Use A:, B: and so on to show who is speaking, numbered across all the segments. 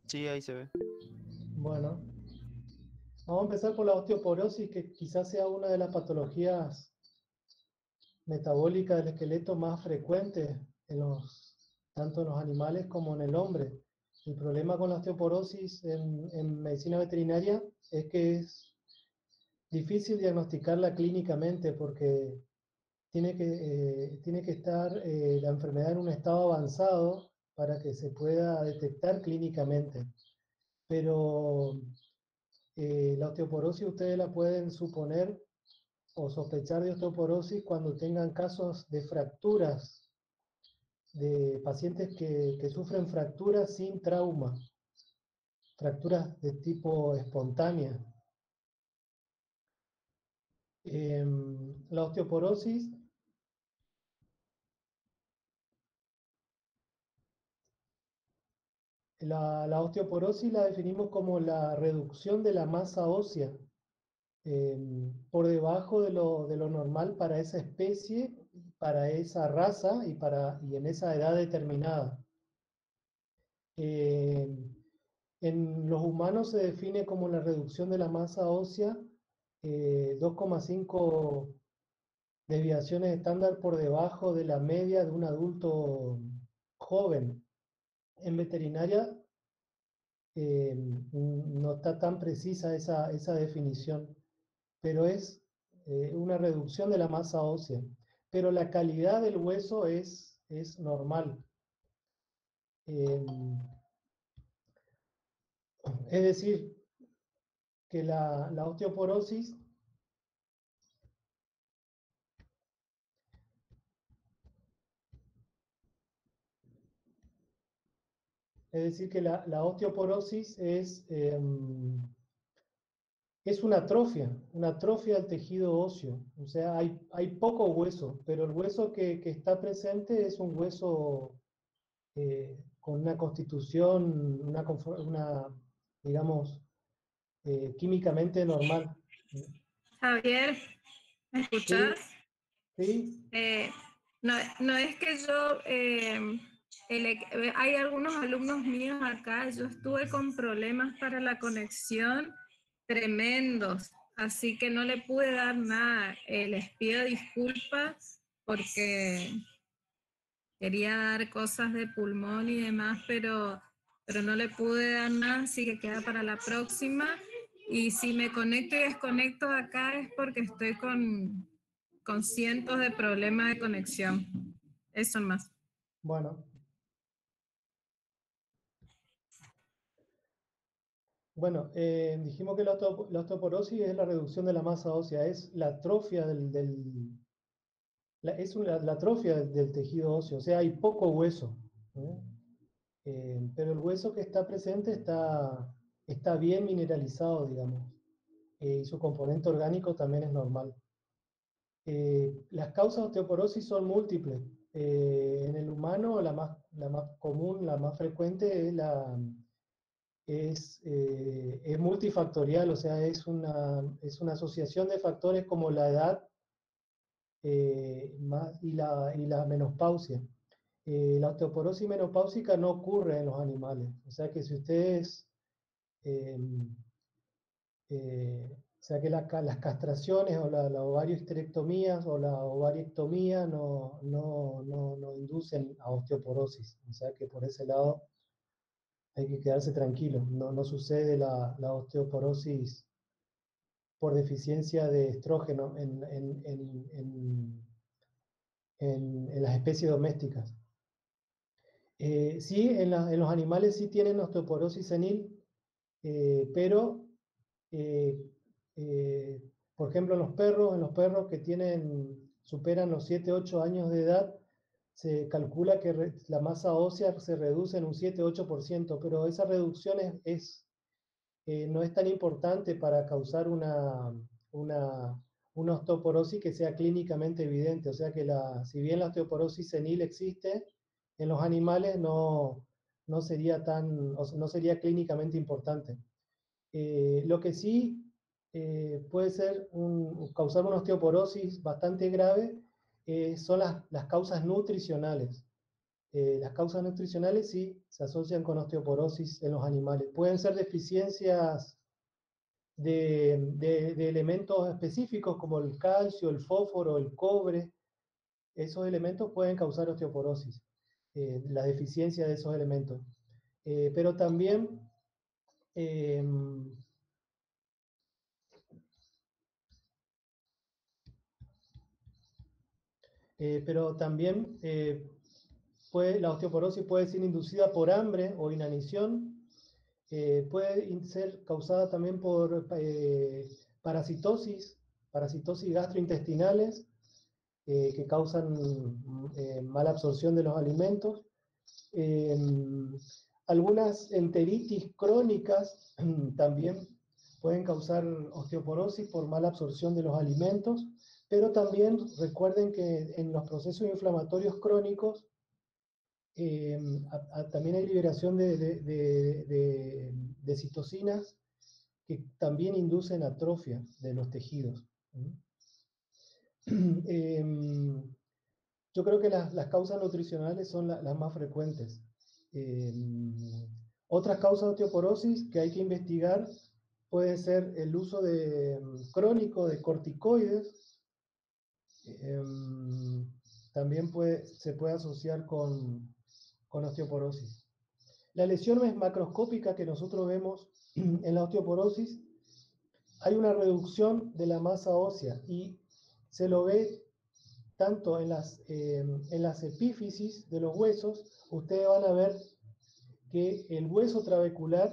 A: Sí, ahí se ve.
B: Bueno, vamos a empezar por la osteoporosis, que quizás sea una de las patologías metabólicas del esqueleto más frecuentes tanto en los animales como en el hombre. El problema con la osteoporosis en medicina veterinaria es que es difícil diagnosticarla clínicamente porque tiene que estar la enfermedad en un estado avanzado para que se pueda detectar clínicamente. Pero la osteoporosis ustedes la pueden suponer o sospechar de osteoporosis cuando tengan casos de fracturas, de pacientes que sufren fracturas sin trauma, fracturas de tipo espontánea. La osteoporosis, la osteoporosis la definimos como la reducción de la masa ósea por debajo de lo normal para esa especie, para esa raza y en esa edad determinada. Eh, en los humanos se define como la reducción de la masa ósea 2,5 desviaciones estándar por debajo de la media de un adulto joven. En veterinaria no está tan precisa esa definición, pero es una reducción de la masa ósea. Pero la calidad del hueso es normal. Eh, es decir, que la osteoporosis, es decir, que la osteoporosis es una atrofia del tejido óseo. O sea, hay poco hueso, pero el hueso que está presente es un hueso con una constitución, digamos, químicamente normal.
C: Javier, ¿me
B: Sí,
C: escuchás?
B: sí,
C: Eh, no, no es que yo, hay algunos alumnos míos acá, yo estuve con problemas para la conexión tremendos, así que no le pude dar nada. Les pido disculpas porque quería dar cosas de pulmón y demás, pero no le pude dar nada, así que queda para la próxima. Y si me conecto y desconecto acá es porque estoy con cientos de problemas de conexión. Eso más.
B: bueno. Bueno, dijimos que la osteoporosis es la reducción de la masa ósea, es la atrofia la atrofia del tejido óseo, o sea, hay poco hueso. ¿Eh? Pero el hueso que está presente está bien mineralizado, digamos, y su componente orgánico también es normal. Las causas de osteoporosis son múltiples. En el humano, la más común, la más frecuente es multifactorial, o sea, es una asociación de factores como la edad y la menopausia. La osteoporosis menopáusica no ocurre en los animales, o sea que si ustedes, eh, o sea que las castraciones o la ovariohisterectomías o la ovariectomía no inducen a osteoporosis, o sea que por ese lado hay que quedarse tranquilo, no sucede la osteoporosis por deficiencia de estrógeno en las especies domésticas. Sí, en los animales sí tienen osteoporosis senil, pero, eh, eh, por ejemplo, en los perros que superan los 7-8 años de edad, se calcula que la masa ósea se reduce en un 7-8%, pero esa reducción no es tan importante para causar una osteoporosis que sea clínicamente evidente. O sea que si bien la osteoporosis senil existe, en los animales no sería no sería clínicamente importante. Lo que sí puede causar una osteoporosis bastante grave son las causas nutricionales. Las causas nutricionales sí se asocian con osteoporosis en los animales. Pueden ser deficiencias de elementos específicos como el calcio, el fósforo, el cobre. Esos elementos pueden causar osteoporosis, la deficiencia de esos elementos. Pero también la osteoporosis puede ser inducida por hambre o inanición. Puede ser causada también por parasitosis gastrointestinales que causan mala absorción de los alimentos. Algunas enteritis crónicas también pueden causar osteoporosis por mala absorción de los alimentos, pero también recuerden que en los procesos inflamatorios crónicos también hay liberación de citocinas que también inducen atrofia de los tejidos. Yo creo que las causas nutricionales son las más frecuentes. Otras causas de osteoporosis que hay que investigar puede ser el uso crónico de corticoides. También se puede asociar con osteoporosis. La lesión macroscópica que nosotros vemos en la osteoporosis, hay una reducción de la masa ósea y se lo ve tanto en las epífisis de los huesos. Ustedes van a ver que el hueso trabecular,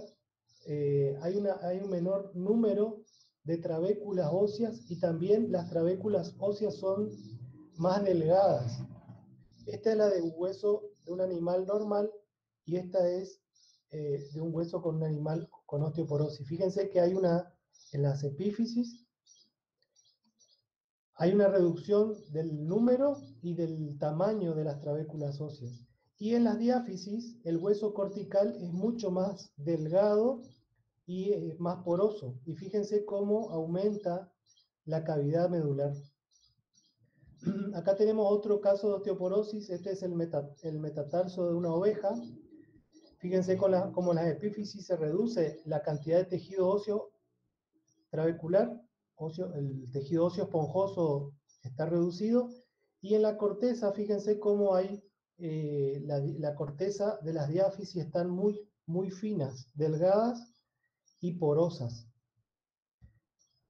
B: hay un menor número de trabéculas óseas y también las trabéculas óseas son más delgadas. Esta es la de un hueso de un animal normal y esta es de un hueso con un animal con osteoporosis. Fíjense que en las epífisis hay una reducción del número y del tamaño de las trabéculas óseas. Y en las diáfisis, el hueso cortical es mucho más delgado y más poroso. Y fíjense cómo aumenta la cavidad medular. Acá tenemos otro caso de osteoporosis. Este es el metatarso de una oveja. Fíjense cómo en las epífisis se reduce la cantidad de tejido óseo trabecular. El tejido óseo esponjoso está reducido, y en la corteza, fíjense cómo hay la corteza de las diáfisis están muy, muy finas, delgadas y porosas.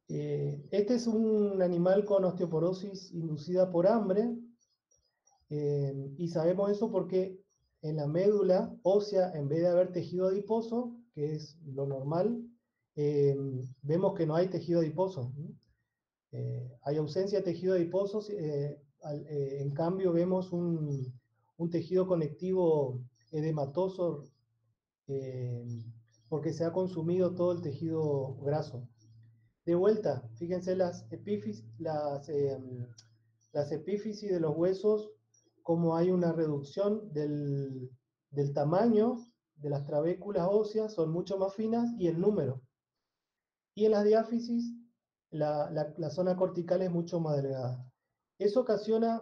B: Este es un animal con osteoporosis inducida por hambre, y sabemos eso porque en la médula ósea, en vez de haber tejido adiposo, que es lo normal, vemos que no hay tejido adiposo. Hay ausencia de tejido adiposo, en cambio vemos un tejido conectivo edematoso porque se ha consumido todo el tejido graso. De vuelta, fíjense las epífisis de los huesos, como hay una reducción del tamaño de las trabéculas óseas, son mucho más finas, y el número. Y en las diáfisis, la zona cortical es mucho más delgada. Eso ocasiona,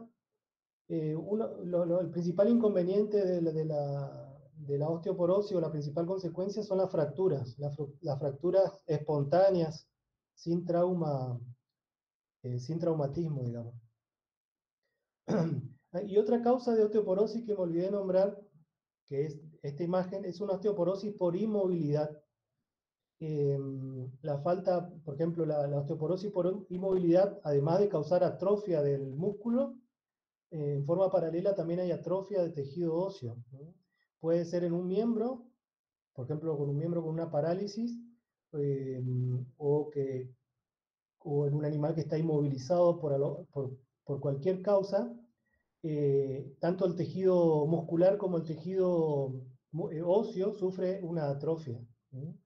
B: el principal inconveniente de la osteoporosis, o la principal consecuencia, son las fracturas, las fracturas espontáneas, sin traumatismo, digamos. Y otra causa de osteoporosis que me olvidé de nombrar, que es esta imagen, es una osteoporosis por inmovilidad. La falta, por ejemplo, la osteoporosis por inmovilidad, además de causar atrofia del músculo, en forma paralela también hay atrofia de tejido óseo, ¿no? Puede ser en un miembro, por ejemplo, con un miembro con una parálisis, o en un animal que está inmovilizado por cualquier causa. Tanto el tejido muscular como el tejido óseo sufre una atrofia, ¿no?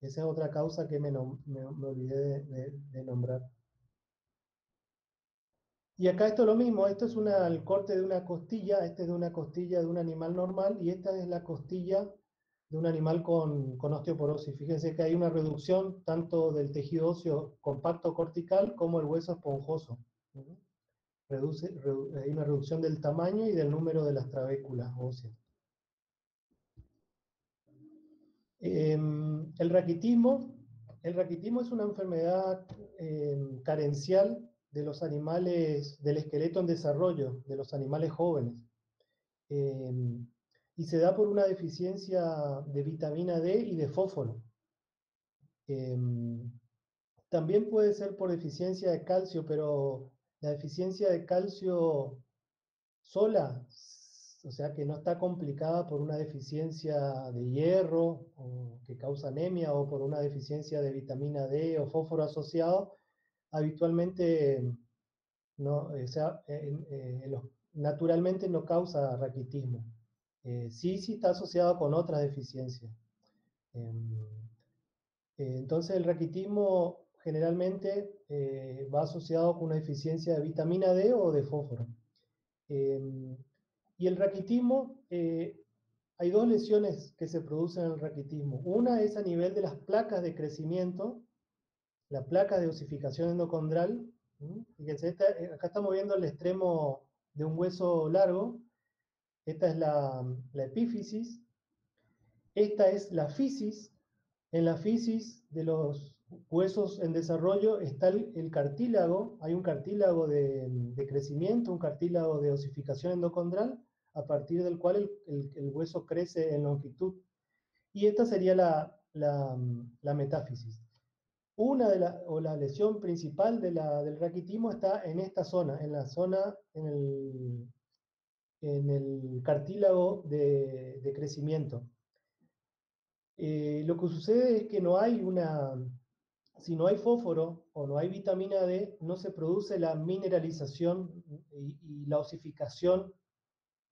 B: Esa es otra causa que me olvidé de nombrar. Y acá esto es lo mismo, esto es el corte de una costilla, este es de una costilla de un animal normal, y esta es la costilla de un animal con osteoporosis. Fíjense que hay una reducción tanto del tejido óseo compacto cortical como el hueso esponjoso, ¿no? hay una reducción del tamaño y del número de las trabéculas óseas. El raquitismo es una enfermedad carencial de los animales, del esqueleto en desarrollo, de los animales jóvenes. Y se da por una deficiencia de vitamina D y de fósforo. También puede ser por deficiencia de calcio, pero la deficiencia de calcio sola, o sea que no está complicada por una deficiencia de hierro o que causa anemia o por una deficiencia de vitamina D o fósforo asociado, habitualmente no, naturalmente no causa raquitismo. Sí está asociado con otras deficiencias. Entonces el raquitismo generalmente va asociado con una deficiencia de vitamina D o de fósforo. Y el raquitismo, hay dos lesiones que se producen en el raquitismo. Una es a nivel de las placas de crecimiento, la placa de osificación endocondral. Fíjense, acá estamos viendo el extremo de un hueso largo. Esta es la epífisis. Esta es la fisis. En la fisis de los huesos en desarrollo está el cartílago. Hay un cartílago de crecimiento, un cartílago de osificación endocondral, a partir del cual el hueso crece en longitud. Y esta sería la metáfisis. La lesión principal del raquitismo está en esta zona, en el cartílago de crecimiento. Lo que sucede es que si no hay fósforo o no hay vitamina D, no se produce la mineralización y la osificación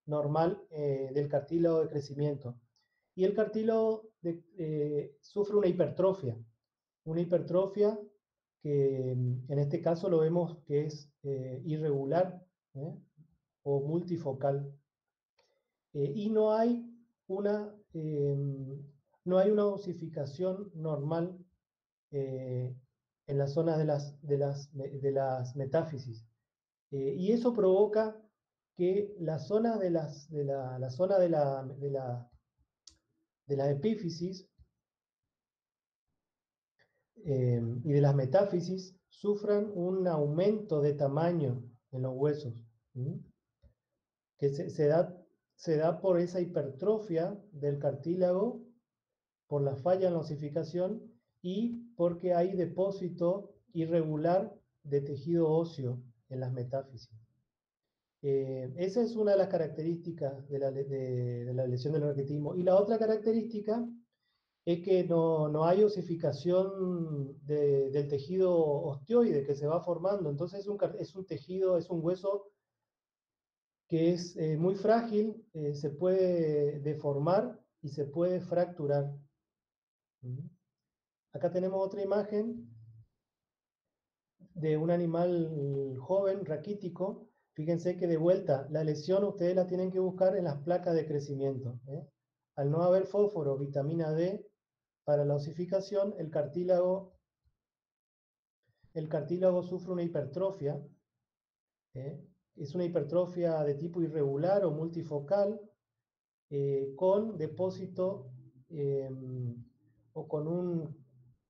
B: normal del cartílago de crecimiento. Y el cartílago sufre una hipertrofia que en este caso lo vemos que es irregular o multifocal. Y no hay una osificación normal en las zonas de las metáfisis. Y eso provoca que la zona de la epífisis y de las metáfisis sufran un aumento de tamaño en los huesos, que se da por esa hipertrofia del cartílago, por la falla en la osificación y porque hay depósito irregular de tejido óseo en las metáfisis. Esa es una de las características de la lesión del raquitismo. Y la otra característica es que no hay osificación del tejido osteoide que se va formando. Entonces es un tejido, es un hueso que es muy frágil, se puede deformar y se puede fracturar. Acá tenemos otra imagen de un animal joven, raquítico. Fíjense que de vuelta, la lesión ustedes la tienen que buscar en las placas de crecimiento. Al no haber fósforo, vitamina D, para la osificación, el cartílago sufre una hipertrofia. Es una hipertrofia de tipo irregular o multifocal, con depósito o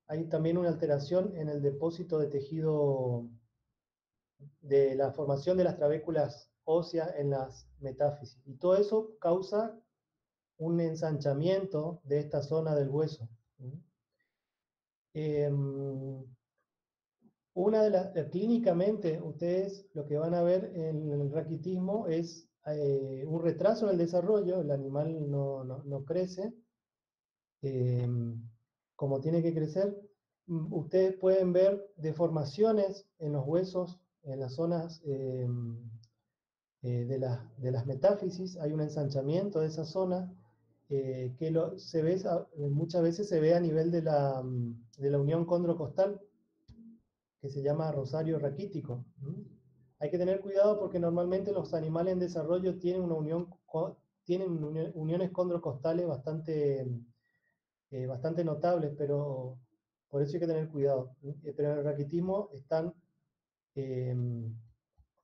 B: hay también una alteración en el depósito de tejido de la formación de las trabéculas óseas en las metáfisis. Y todo eso causa un ensanchamiento de esta zona del hueso. Clínicamente, ustedes lo que van a ver en el raquitismo es un retraso en el desarrollo, el animal no crece como tiene que crecer. Ustedes pueden ver deformaciones en los huesos, en las zonas de las metáfisis. Hay un ensanchamiento de esa zona que muchas veces se ve a nivel de la unión condrocostal, que se llama rosario raquítico. Hay que tener cuidado porque normalmente los animales en desarrollo tienen uniones condrocostales bastante notables, pero por eso hay que tener cuidado. Pero en el raquitismo están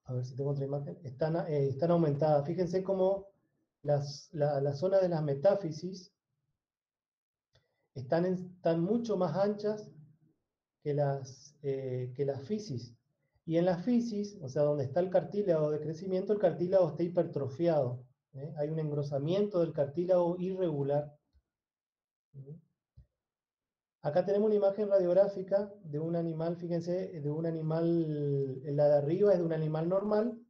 B: a ver si tengo otra imagen, están aumentadas. Fíjense cómo la zona de las metáfisis están mucho más anchas que las fisis. Y en las fisis, o sea, donde está el cartílago de crecimiento, el cartílago está hipertrofiado. Hay un engrosamiento del cartílago irregular. Acá tenemos una imagen radiográfica de un animal, fíjense, de un animal, la de arriba es de un animal normal.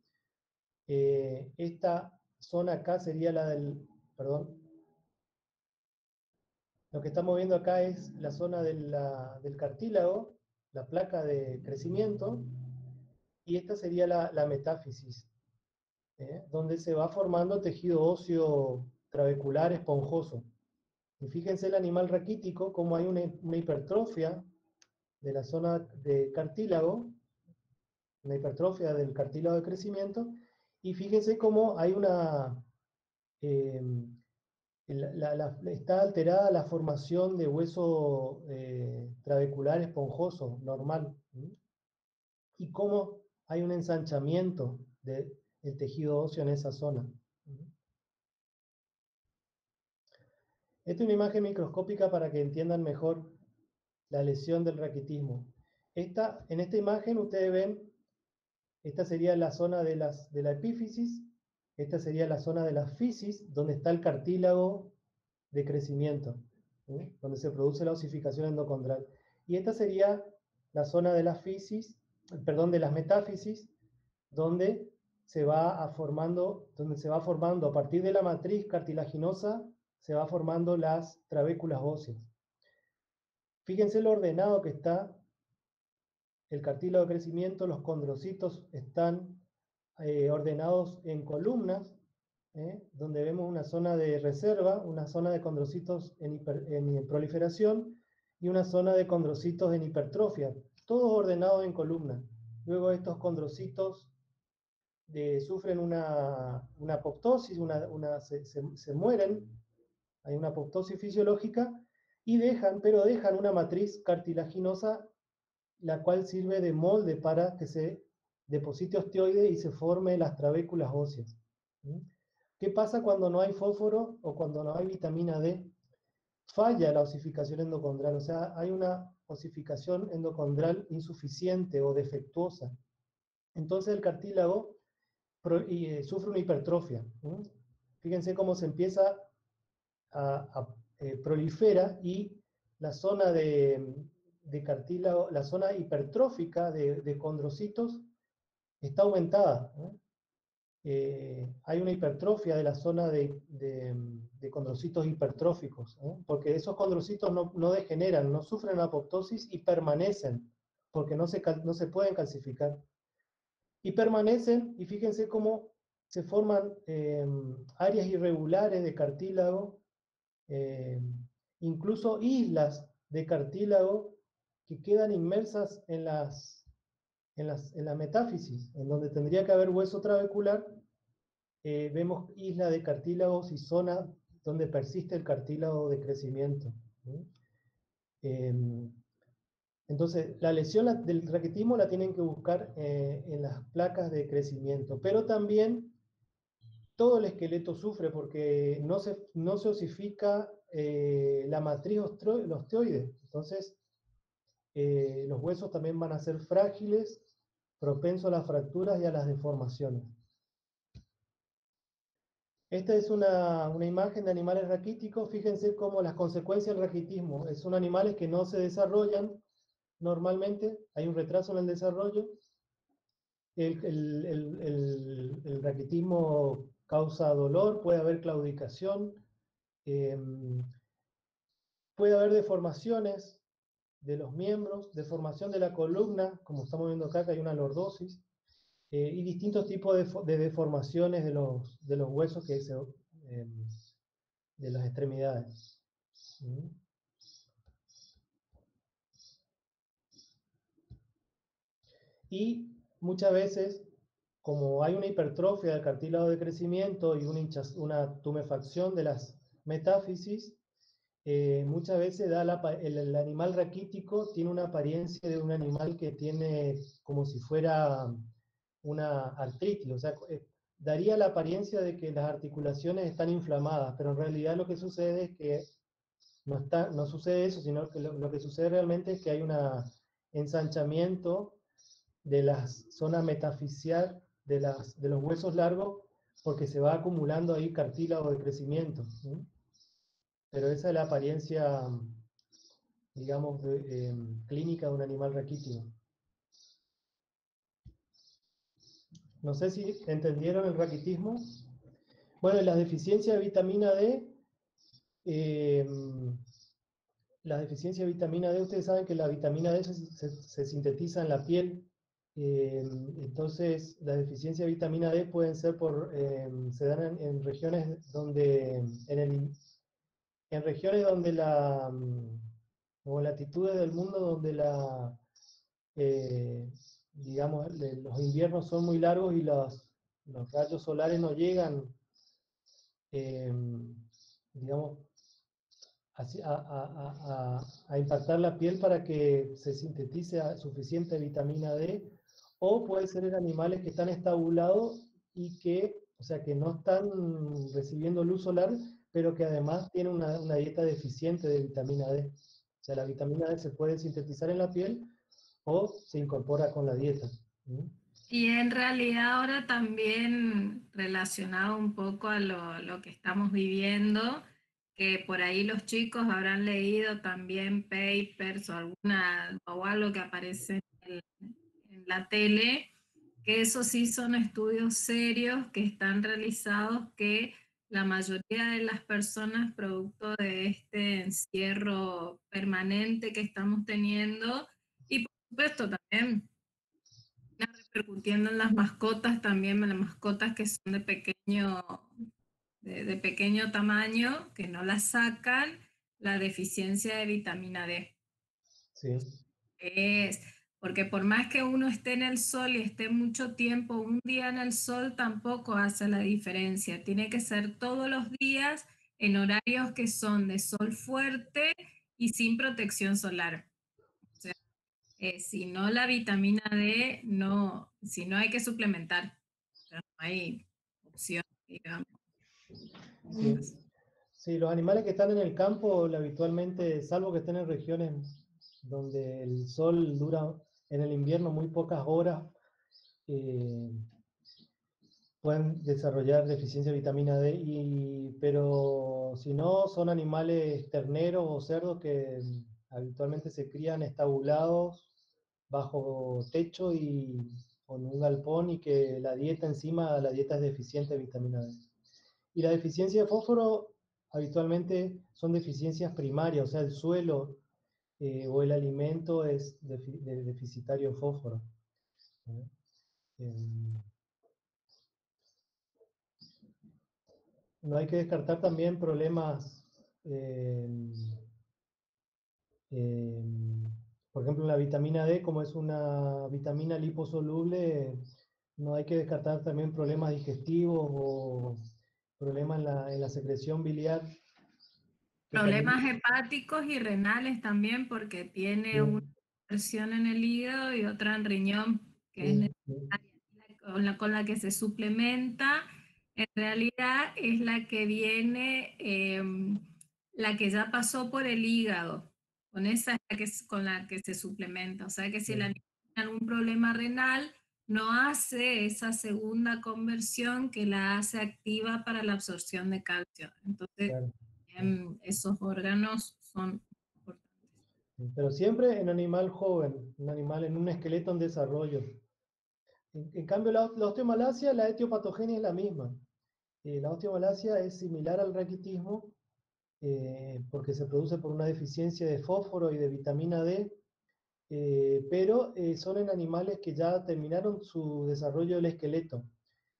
B: Esta zona acá sería la del, perdón, lo que estamos viendo acá es la zona del cartílago, la placa de crecimiento, y esta sería la metáfisis, donde se va formando tejido óseo trabecular esponjoso. Y fíjense el animal raquítico, cómo hay una hipertrofia de la zona de cartílago, una hipertrofia del cartílago de crecimiento, y fíjense cómo hay está alterada la formación de hueso trabecular esponjoso normal, y cómo hay un ensanchamiento del tejido óseo en esa zona. Esta es una imagen microscópica para que entiendan mejor la lesión del raquitismo. En esta imagen ustedes ven, esta sería la zona de la epífisis, esta sería la zona de la fisis, donde está el cartílago de crecimiento, donde se produce la osificación endocondral. Y esta sería la zona de la fisis, perdón, de las metáfisis, donde se va formando a partir de la matriz cartilaginosa, se va formando las trabéculas óseas. Fíjense lo ordenado que está el cartílago de crecimiento, los condrocitos están ordenados en columnas, donde vemos una zona de reserva, una zona de condrocitos en proliferación y una zona de condrocitos en hipertrofia, todos ordenados en columnas. Luego estos condrocitos sufren una apoptosis, se mueren, hay una apoptosis fisiológica, pero dejan una matriz cartilaginosa, la cual sirve de molde para que se deposite osteoide y se formen las trabéculas óseas. ¿Qué pasa cuando no hay fósforo o cuando no hay vitamina D? Falla la osificación endocondral, o sea, hay una osificación endocondral insuficiente o defectuosa. Entonces el cartílago sufre una hipertrofia. Fíjense cómo se empieza prolifera, y la zona de cartílago, la zona hipertrófica de condrocitos está aumentada. Hay una hipertrofia de la zona de condrocitos hipertróficos, porque esos condrocitos no degeneran, no sufren apoptosis y permanecen, porque no se pueden calcificar. Y permanecen, y fíjense cómo se forman áreas irregulares de cartílago, incluso islas de cartílago que quedan inmersas en la metáfisis, en donde tendría que haber hueso trabecular. Vemos isla de cartílagos y zona donde persiste el cartílago de crecimiento. Entonces, la lesión del raquitismo la tienen que buscar en las placas de crecimiento, pero también todo el esqueleto sufre porque no se osifica la matriz osteoide. Entonces, los huesos también van a ser frágiles, propensos a las fracturas y a las deformaciones. Esta es una imagen de animales raquíticos. Fíjense cómo las consecuencias del raquitismo son animales que no se desarrollan normalmente, hay un retraso en el desarrollo. El raquitismo causa dolor, puede haber claudicación, puede haber deformaciones de los miembros, deformación de la columna, como estamos viendo acá, que hay una lordosis, y distintos tipos de deformaciones de los huesos de las extremidades. Y muchas veces, como hay una hipertrofia del cartílago de crecimiento y una tumefacción de las metáfisis, muchas veces el animal raquítico tiene una apariencia de un animal que tiene como si fuera una artritis, o sea, daría la apariencia de que las articulaciones están inflamadas, pero en realidad lo que sucede es que no sucede eso, sino que lo que sucede realmente es que hay un ensanchamiento de la zona metafisial de los huesos largos, porque se va acumulando ahí cartílago de crecimiento, ¿sí? Pero esa es la apariencia, digamos, clínica de un animal raquítico. No sé si entendieron el raquitismo. Bueno, las deficiencias de vitamina D, eh, la deficiencia de vitamina D, ustedes saben que la vitamina D se sintetiza en la piel. Entonces, la deficiencia de vitamina D pueden ser se dan en regiones donde, en regiones donde o latitudes del mundo donde eh, digamos, los inviernos son muy largos y los rayos solares no llegan, eh, digamos, a impactar la piel para que se sintetice suficiente vitamina D, o puede ser en animales que están estabulados y que, o sea, que no están recibiendo luz solar, pero que además tienen una dieta deficiente de vitamina D. O sea, la vitamina D se puede sintetizar en la piel o se incorpora con la dieta. ¿Mm?
C: Y en realidad ahora también relacionado un poco a lo que estamos viviendo, que por ahí los chicos habrán leído también papers o algo que aparece en la tele, que eso sí son estudios serios que están realizados, que la mayoría de las personas, producto de este encierro permanente que estamos teniendo, y por supuesto también repercutiendo en las mascotas, también en las mascotas que son de pequeño tamaño, que no las sacan, la deficiencia de vitamina D.
B: Sí.
C: Es porque por más que uno esté en el sol y esté mucho tiempo, un día en el sol tampoco hace la diferencia. Tiene que ser todos los días en horarios que son de sol fuerte y sin protección solar. O sea, si no, la vitamina D, no, si no hay que suplementar. O sea, no hay opción, digamos.
B: Sí. Sí, los animales que están en el campo, habitualmente, salvo que estén en regiones donde el sol dura en el invierno muy pocas horas, eh, pueden desarrollar deficiencia de vitamina D, pero si no, son animales terneros o cerdos que habitualmente se crían estabulados bajo techo y con un galpón, y que la dieta encima, la dieta es deficiente de vitamina D. Y la deficiencia de fósforo habitualmente son deficiencias primarias, o sea, el suelo o el alimento es deficitario en fósforo. ¿No? No hay que descartar también problemas, eh, eh, por ejemplo, la vitamina D, como es una vitamina liposoluble, no hay que descartar también problemas digestivos o problemas en la secreción biliar, que también...
C: Problemas hepáticos y renales también, porque tiene una
B: Sí,
C: versión en el hígado y otra en riñón, que es
B: sí, sí,
C: necesaria, con la que se suplementa. En realidad es la que viene, la que ya pasó por el hígado, con esa es con la que se suplementa. O sea que si el
B: sí,
C: animal tiene algún problema renal, no hace esa segunda conversión que la hace activa para la absorción de calcio. Entonces,
B: claro.
C: esos órganos son importantes.
B: Pero siempre en animal joven, un animal en un esqueleto en desarrollo. En cambio, la osteomalacia, la etiopatogenia es la misma. La osteomalacia es similar al raquitismo, porque se produce por una deficiencia de fósforo y de vitamina D, pero son en animales que ya terminaron su desarrollo del esqueleto.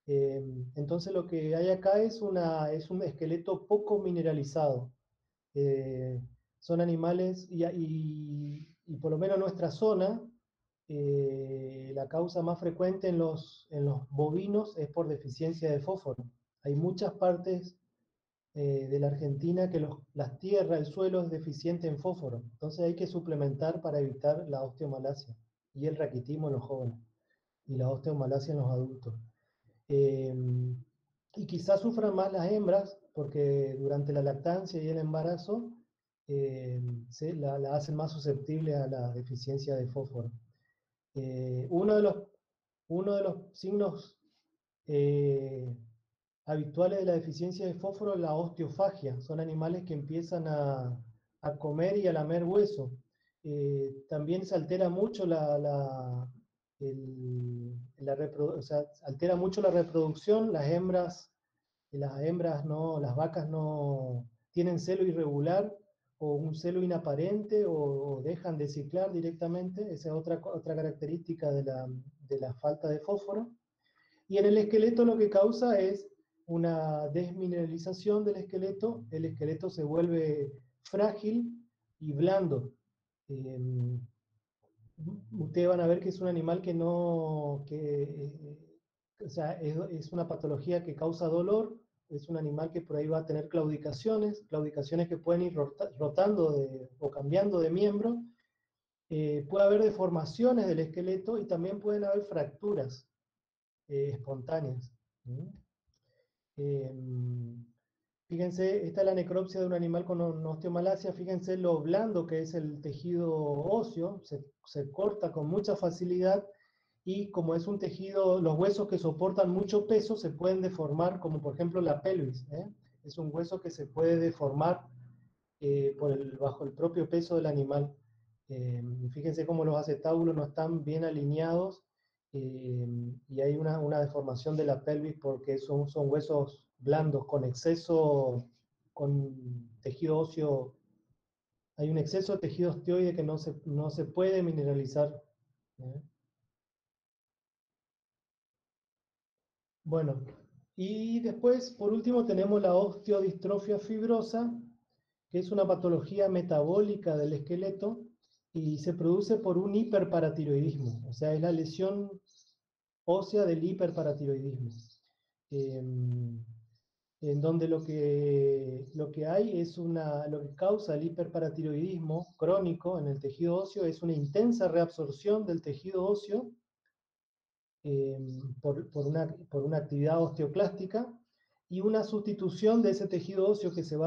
B: Entonces lo que hay acá es un esqueleto poco mineralizado. Eh, Son animales, y por lo menos en nuestra zona, la causa más frecuente en los bovinos es por deficiencia de fósforo. Hay muchas partes de la Argentina que las tierras, el suelo es deficiente en fósforo. Entonces hay que suplementar para evitar la osteomalacia y el raquitismo en los jóvenes. y la osteomalacia en los adultos. Y quizás sufran más las hembras, porque durante la lactancia y el embarazo la hacen más susceptible a la deficiencia de fósforo. Uno de los signos habituales de la deficiencia de fósforo es la osteofagia. Son animales que empiezan a comer y a lamer hueso. También se altera mucho o sea, altera mucho la reproducción. Las hembras no, las vacas no tienen celo irregular o un celo inaparente o dejan de ciclar directamente. Esa es otra característica de la falta de fósforo. Y en el esqueleto lo que causa es una desmineralización del esqueleto. El esqueleto se vuelve frágil y blando. Ustedes van a ver que es un animal que no, o sea, es una patología que causa dolor. Es un animal que por ahí va a tener claudicaciones que pueden ir rotando o cambiando de miembro. Puede haber deformaciones del esqueleto y también pueden haber fracturas espontáneas. Fíjense, esta es la necropsia de un animal con osteomalacia. Fíjense lo blando que es el tejido óseo, se corta con mucha facilidad y como es un tejido, los huesos que soportan mucho peso se pueden deformar, como por ejemplo la pelvis. Es un hueso que se puede deformar bajo el propio peso del animal. Fíjense cómo los acetábulos no están bien alineados y hay una deformación de la pelvis porque son huesos blandos con exceso, con tejido óseo. Hay un exceso de tejido osteoide que no se puede mineralizar. Bueno, y después, por último, tenemos la osteodistrofia fibrosa, que es una patología metabólica del esqueleto y se produce por un hiperparatiroidismo, o sea, es la lesión ósea del hiperparatiroidismo, en donde lo que hay es lo que causa el hiperparatiroidismo crónico en el tejido óseo es una intensa reabsorción del tejido óseo por una actividad osteoclástica y una sustitución de ese tejido óseo que se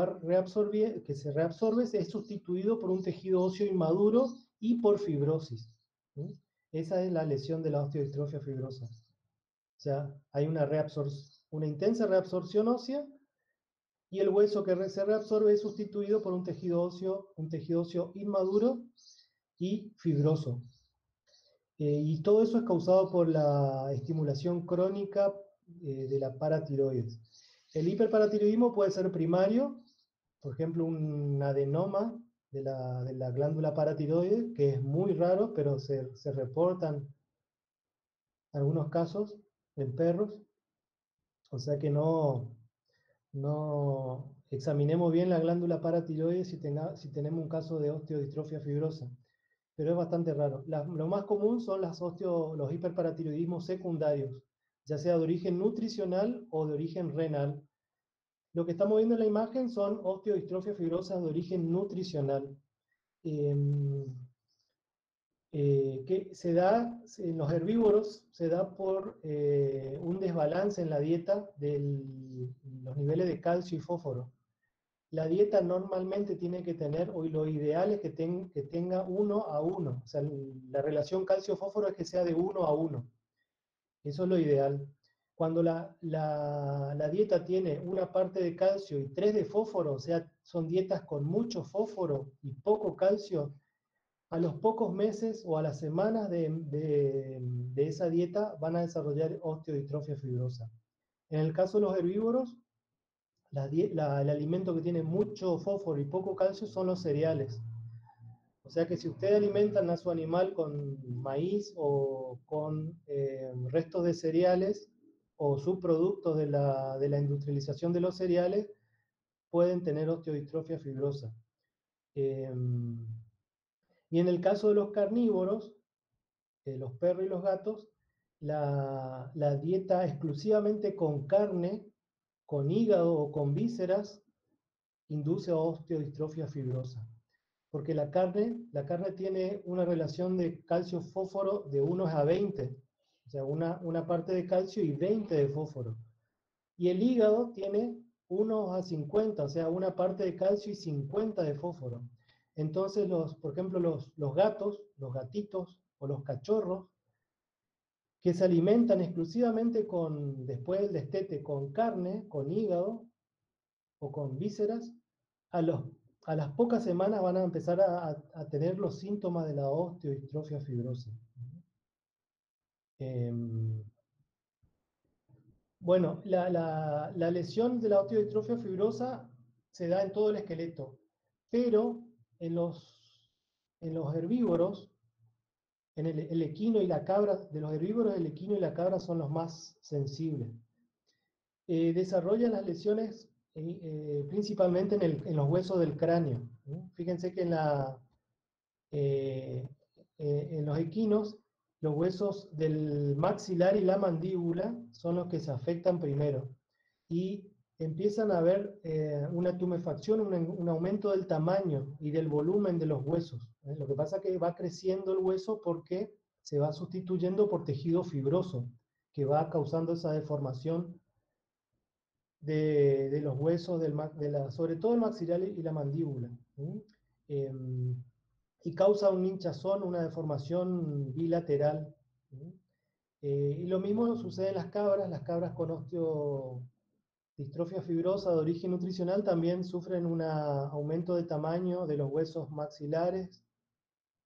B: reabsorbe es sustituido por un tejido óseo inmaduro y por fibrosis. ¿Sí? Esa es la lesión de la osteodistrofia fibrosa. O sea, hay una intensa reabsorción ósea y el hueso que se reabsorbe es sustituido por un tejido óseo inmaduro y fibroso. Y todo eso es causado por la estimulación crónica de la paratiroides. El hiperparatiroidismo puede ser primario, por ejemplo, un adenoma de la glándula paratiroide, que es muy raro, pero se reportan algunos casos en perros. O sea que no examinemos bien la glándula paratiroide si tenemos un caso de osteodistrofia fibrosa. Pero es bastante raro. Lo más común son los hiperparatiroidismos secundarios, ya sea de origen nutricional o de origen renal. Lo que estamos viendo en la imagen son osteodistrofias fibrosas de origen nutricional, que se da en los herbívoros, se da por un desbalance en la dieta de los niveles de calcio y fósforo. La dieta normalmente tiene que tener, hoy lo ideal es que tenga 1 a 1. O sea, la relación calcio-fósforo es que sea de 1 a 1. Eso es lo ideal. Cuando la dieta tiene una parte de calcio y 3 de fósforo, o sea, son dietas con mucho fósforo y poco calcio, a los pocos meses o a las semanas de esa dieta van a desarrollar osteodistrofia fibrosa. En el caso de los herbívoros, el alimento que tiene mucho fósforo y poco calcio son los cereales. O sea que si ustedes alimentan a su animal con maíz o con restos de cereales o subproductos de la industrialización de los cereales, pueden tener osteodistrofia fibrosa. Y en el caso de los carnívoros, los perros y los gatos, la dieta exclusivamente con carne, con hígado o con vísceras, induce a osteodistrofia fibrosa. Porque la carne tiene una relación de calcio-fósforo de 1 a 20. O sea, una parte de calcio y 20 de fósforo. Y el hígado tiene 1 a 50, o sea, una parte de calcio y 50 de fósforo. Entonces, por ejemplo, los gatos, los gatitos o los cachorros, que se alimentan exclusivamente después del destete, con carne, con hígado o con vísceras, a, los, a las pocas semanas van a empezar a tener los síntomas de la osteodistrofia fibrosa. Bueno, la lesión de la osteodistrofia fibrosa se da en todo el esqueleto, pero en los herbívoros, en el equino y la cabra, de los herbívoros el equino y la cabra son los más sensibles. Desarrollan las lesiones principalmente en los huesos del cráneo. Fíjense que en los equinos, los huesos del maxilar y la mandíbula son los que se afectan primero. Y empiezan a haber una tumefacción, un aumento del tamaño y del volumen de los huesos. Lo que pasa es que va creciendo el hueso porque se va sustituyendo por tejido fibroso, que va causando esa deformación de los huesos, sobre todo el maxilar y la mandíbula. Y causa un hinchazón, una deformación bilateral. Y lo mismo sucede en las cabras con osteodistrofia fibrosa de origen nutricional también sufren un aumento de tamaño de los huesos maxilares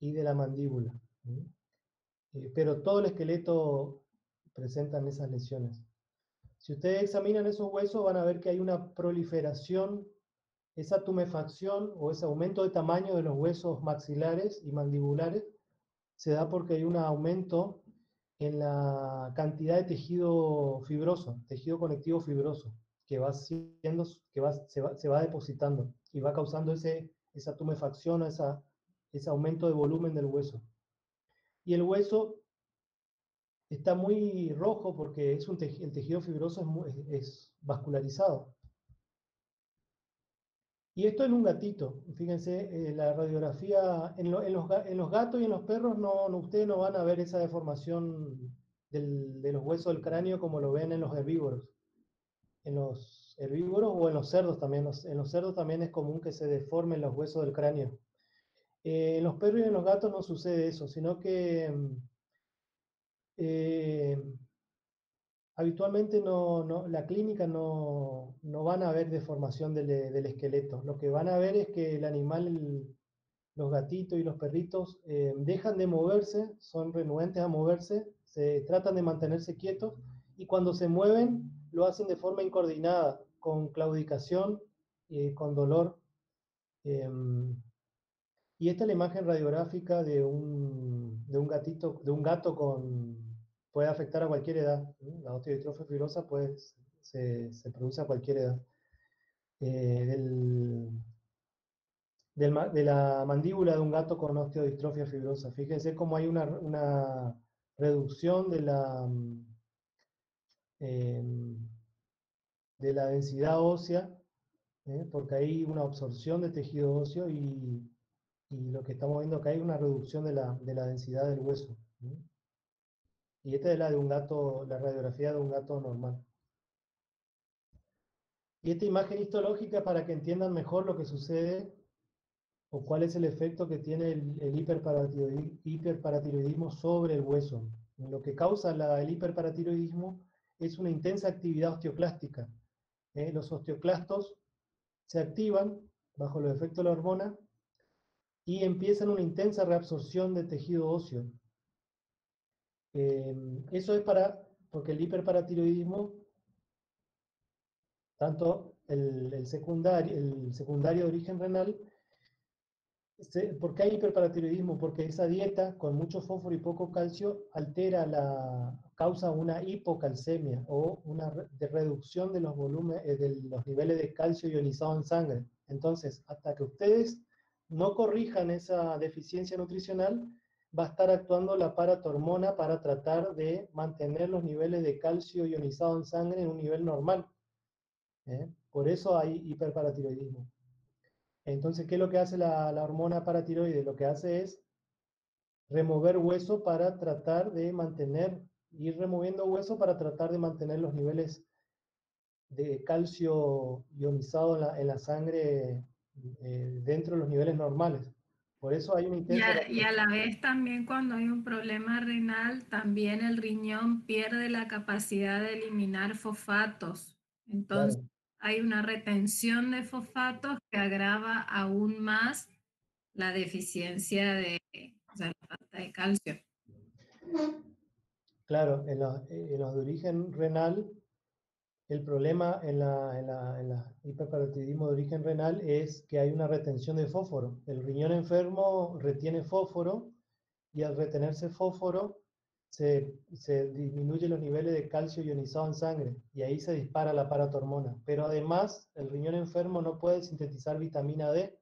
B: y de la mandíbula. Pero todo el esqueleto presentan esas lesiones. Si ustedes examinan esos huesos van a ver que hay una proliferación, esa tumefacción o ese aumento de tamaño de los huesos maxilares y mandibulares se da porque hay un aumento en la cantidad de tejido fibroso, tejido conectivo fibroso, que se va depositando y va causando esa tumefacción o ese aumento de volumen del hueso. Y el hueso está muy rojo porque el tejido fibroso es vascularizado. Y esto en un gatito, fíjense, la radiografía, en los gatos y en los perros ustedes no van a ver esa deformación de los huesos del cráneo como lo ven en los herbívoros. En los herbívoros o en los cerdos también, en los cerdos también es común que se deformen los huesos del cráneo. En los perros y en los gatos no sucede eso, sino que habitualmente la clínica no van a ver deformación del esqueleto. Lo que van a ver es que el animal, los gatitos y los perritos, dejan de moverse, son renuentes a moverse, se tratan de mantenerse quietos y cuando se mueven lo hacen de forma incoordinada, con claudicación, con dolor. Y esta es la imagen radiográfica de un gato puede afectar a cualquier edad. La osteodistrofia fibrosa se produce a cualquier edad. De la mandíbula de un gato con osteodistrofia fibrosa. Fíjense cómo hay una reducción de la densidad ósea, porque hay una absorción de tejido óseo y lo que estamos viendo acá hay una reducción de la densidad del hueso. Y esta es la radiografía de un gato normal. Y esta imagen histológica para que entiendan mejor lo que sucede o cuál es el efecto que tiene el hiperparatiroidismo sobre el hueso. Lo que causa el hiperparatiroidismo es una intensa actividad osteoclástica. Los osteoclastos se activan bajo los efectos de la hormona y empiezan una intensa reabsorción de tejido óseo. Eso es porque el hiperparatiroidismo, tanto el secundario de origen renal, ¿por qué hay hiperparatiroidismo? Porque esa dieta con mucho fósforo y poco calcio causa una hipocalcemia o una reducción de los niveles de calcio ionizado en sangre. Entonces, hasta que ustedes no corrijan esa deficiencia nutricional, va a estar actuando la paratormona para tratar de mantener los niveles de calcio ionizado en sangre en un nivel normal. Por eso hay hiperparatiroidismo. Entonces, ¿qué es lo que hace la hormona paratiroide? Lo que hace es remover hueso para tratar de mantener ir removiendo hueso para tratar de mantener los niveles de calcio ionizado en la sangre dentro de los niveles normales. Por eso hay una intensa...
C: Y a la vez también cuando hay un problema renal, también el riñón pierde la capacidad de eliminar fosfatos. Entonces
B: Claro.
C: hay una retención de fosfatos que agrava aún más la deficiencia de, o sea, la falta de calcio.
B: Claro, en los de origen renal, el problema en la hiperparatidismo de origen renal es que hay una retención de fósforo. El riñón enfermo retiene fósforo y al retenerse fósforo se disminuyen los niveles de calcio ionizado en sangre y ahí se dispara la paratormona. Pero además, el riñón enfermo no puede sintetizar vitamina D,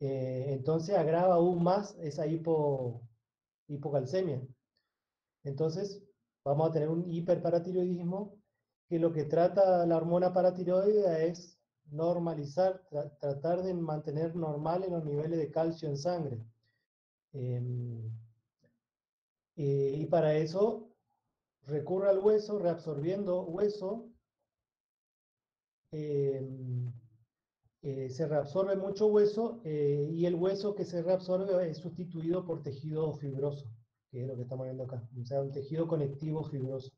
B: entonces agrava aún más esa hipocalcemia. Entonces, vamos a tener un hiperparatiroidismo que lo que trata la hormona paratiroidea es normalizar, tratar de mantener normales los niveles de calcio en sangre. Eh, y para eso recurre al hueso, reabsorbiendo hueso. eh, Se reabsorbe mucho hueso y el hueso que se reabsorbe es sustituido por tejido fibroso, que es lo que estamos viendo acá, o sea, un tejido conectivo fibroso.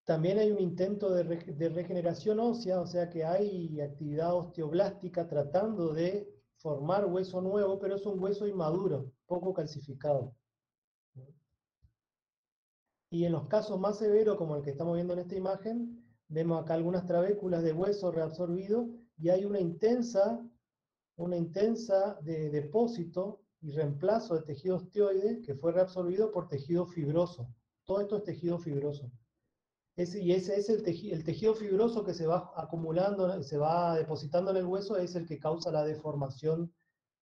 B: También hay un intento de regeneración ósea, o sea que hay actividad osteoblástica tratando de formar hueso nuevo, pero es un hueso inmaduro, poco calcificado. Y en los casos más severos, como el que estamos viendo en esta imagen, vemos acá algunas trabéculas de hueso reabsorbido y hay una intensa de depósito y reemplazo de tejido osteoide que fue reabsorbido por tejido fibroso. Todo esto es tejido fibroso. Y ese es el tejido fibroso que se va acumulando, se va depositando en el hueso, es el que causa la deformación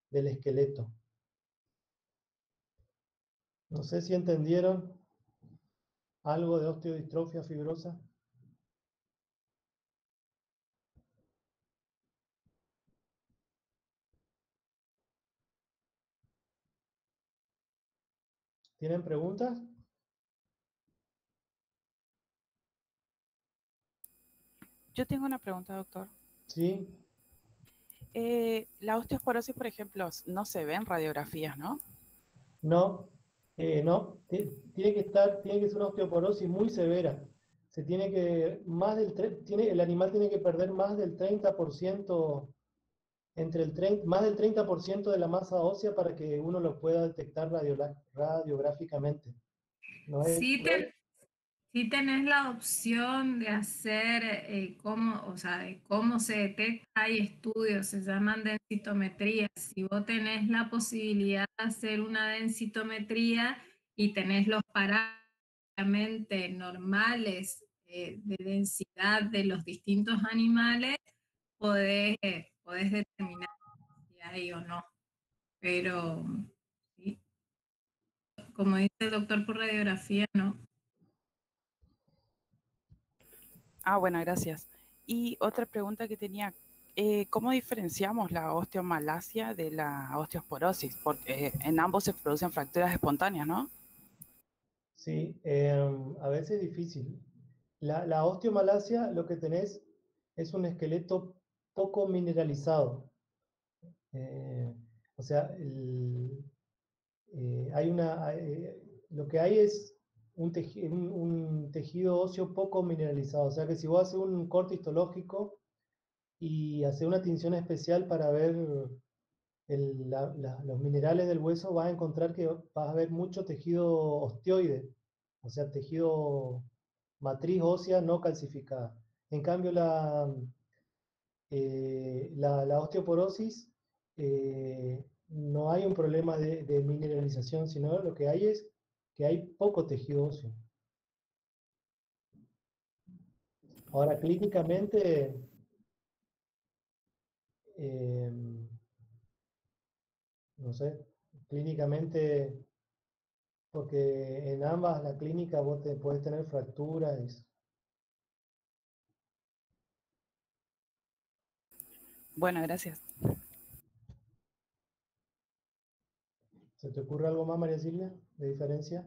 B: del esqueleto. No sé si entendieron algo de osteodistrofia fibrosa. ¿Tienen preguntas?
A: Yo tengo una pregunta, doctor.
B: Sí.
A: La osteoporosis, por ejemplo, no se ve en radiografías, ¿no?
B: No, no. Tiene que ser una osteoporosis muy severa. Se tiene que, el animal tiene que perder más del 30%, más del 30% de la masa ósea para que uno lo pueda detectar radiográficamente. No es,
C: Sí, sí tenés la opción de hacer o sea, de cómo se detecta, hay estudios, se llaman densitometría. Si vos tenés la posibilidad de hacer una densitometría y tenés los parámetros normales de densidad de los distintos animales, podés determinar si hay o no. Pero, sí, como dice el doctor por radiografía, no.
A: Ah, bueno, gracias. Y otra pregunta que tenía, ¿cómo diferenciamos la osteomalacia de la osteosporosis? Porque en ambos se producen fracturas espontáneas, ¿no?
B: sí, a veces es difícil. La osteomalacia lo que tenés es un esqueleto poco mineralizado. O sea, lo que hay es un tejido óseo poco mineralizado. O sea que si vos haces un corte histológico y haces una tinción especial para ver los minerales del hueso, vas a encontrar que vas a ver mucho tejido osteoide, o sea, tejido matriz ósea no calcificada. En cambio, la osteoporosis, no hay un problema de mineralización, sino lo que hay es que hay poco tejido óseo. Ahora, clínicamente, eh, no sé, clínicamente, porque en ambas la clínica vos podés tener fracturas.
A: Bueno, gracias.
B: ¿Se te ocurre algo más, María Silvia, de diferencia?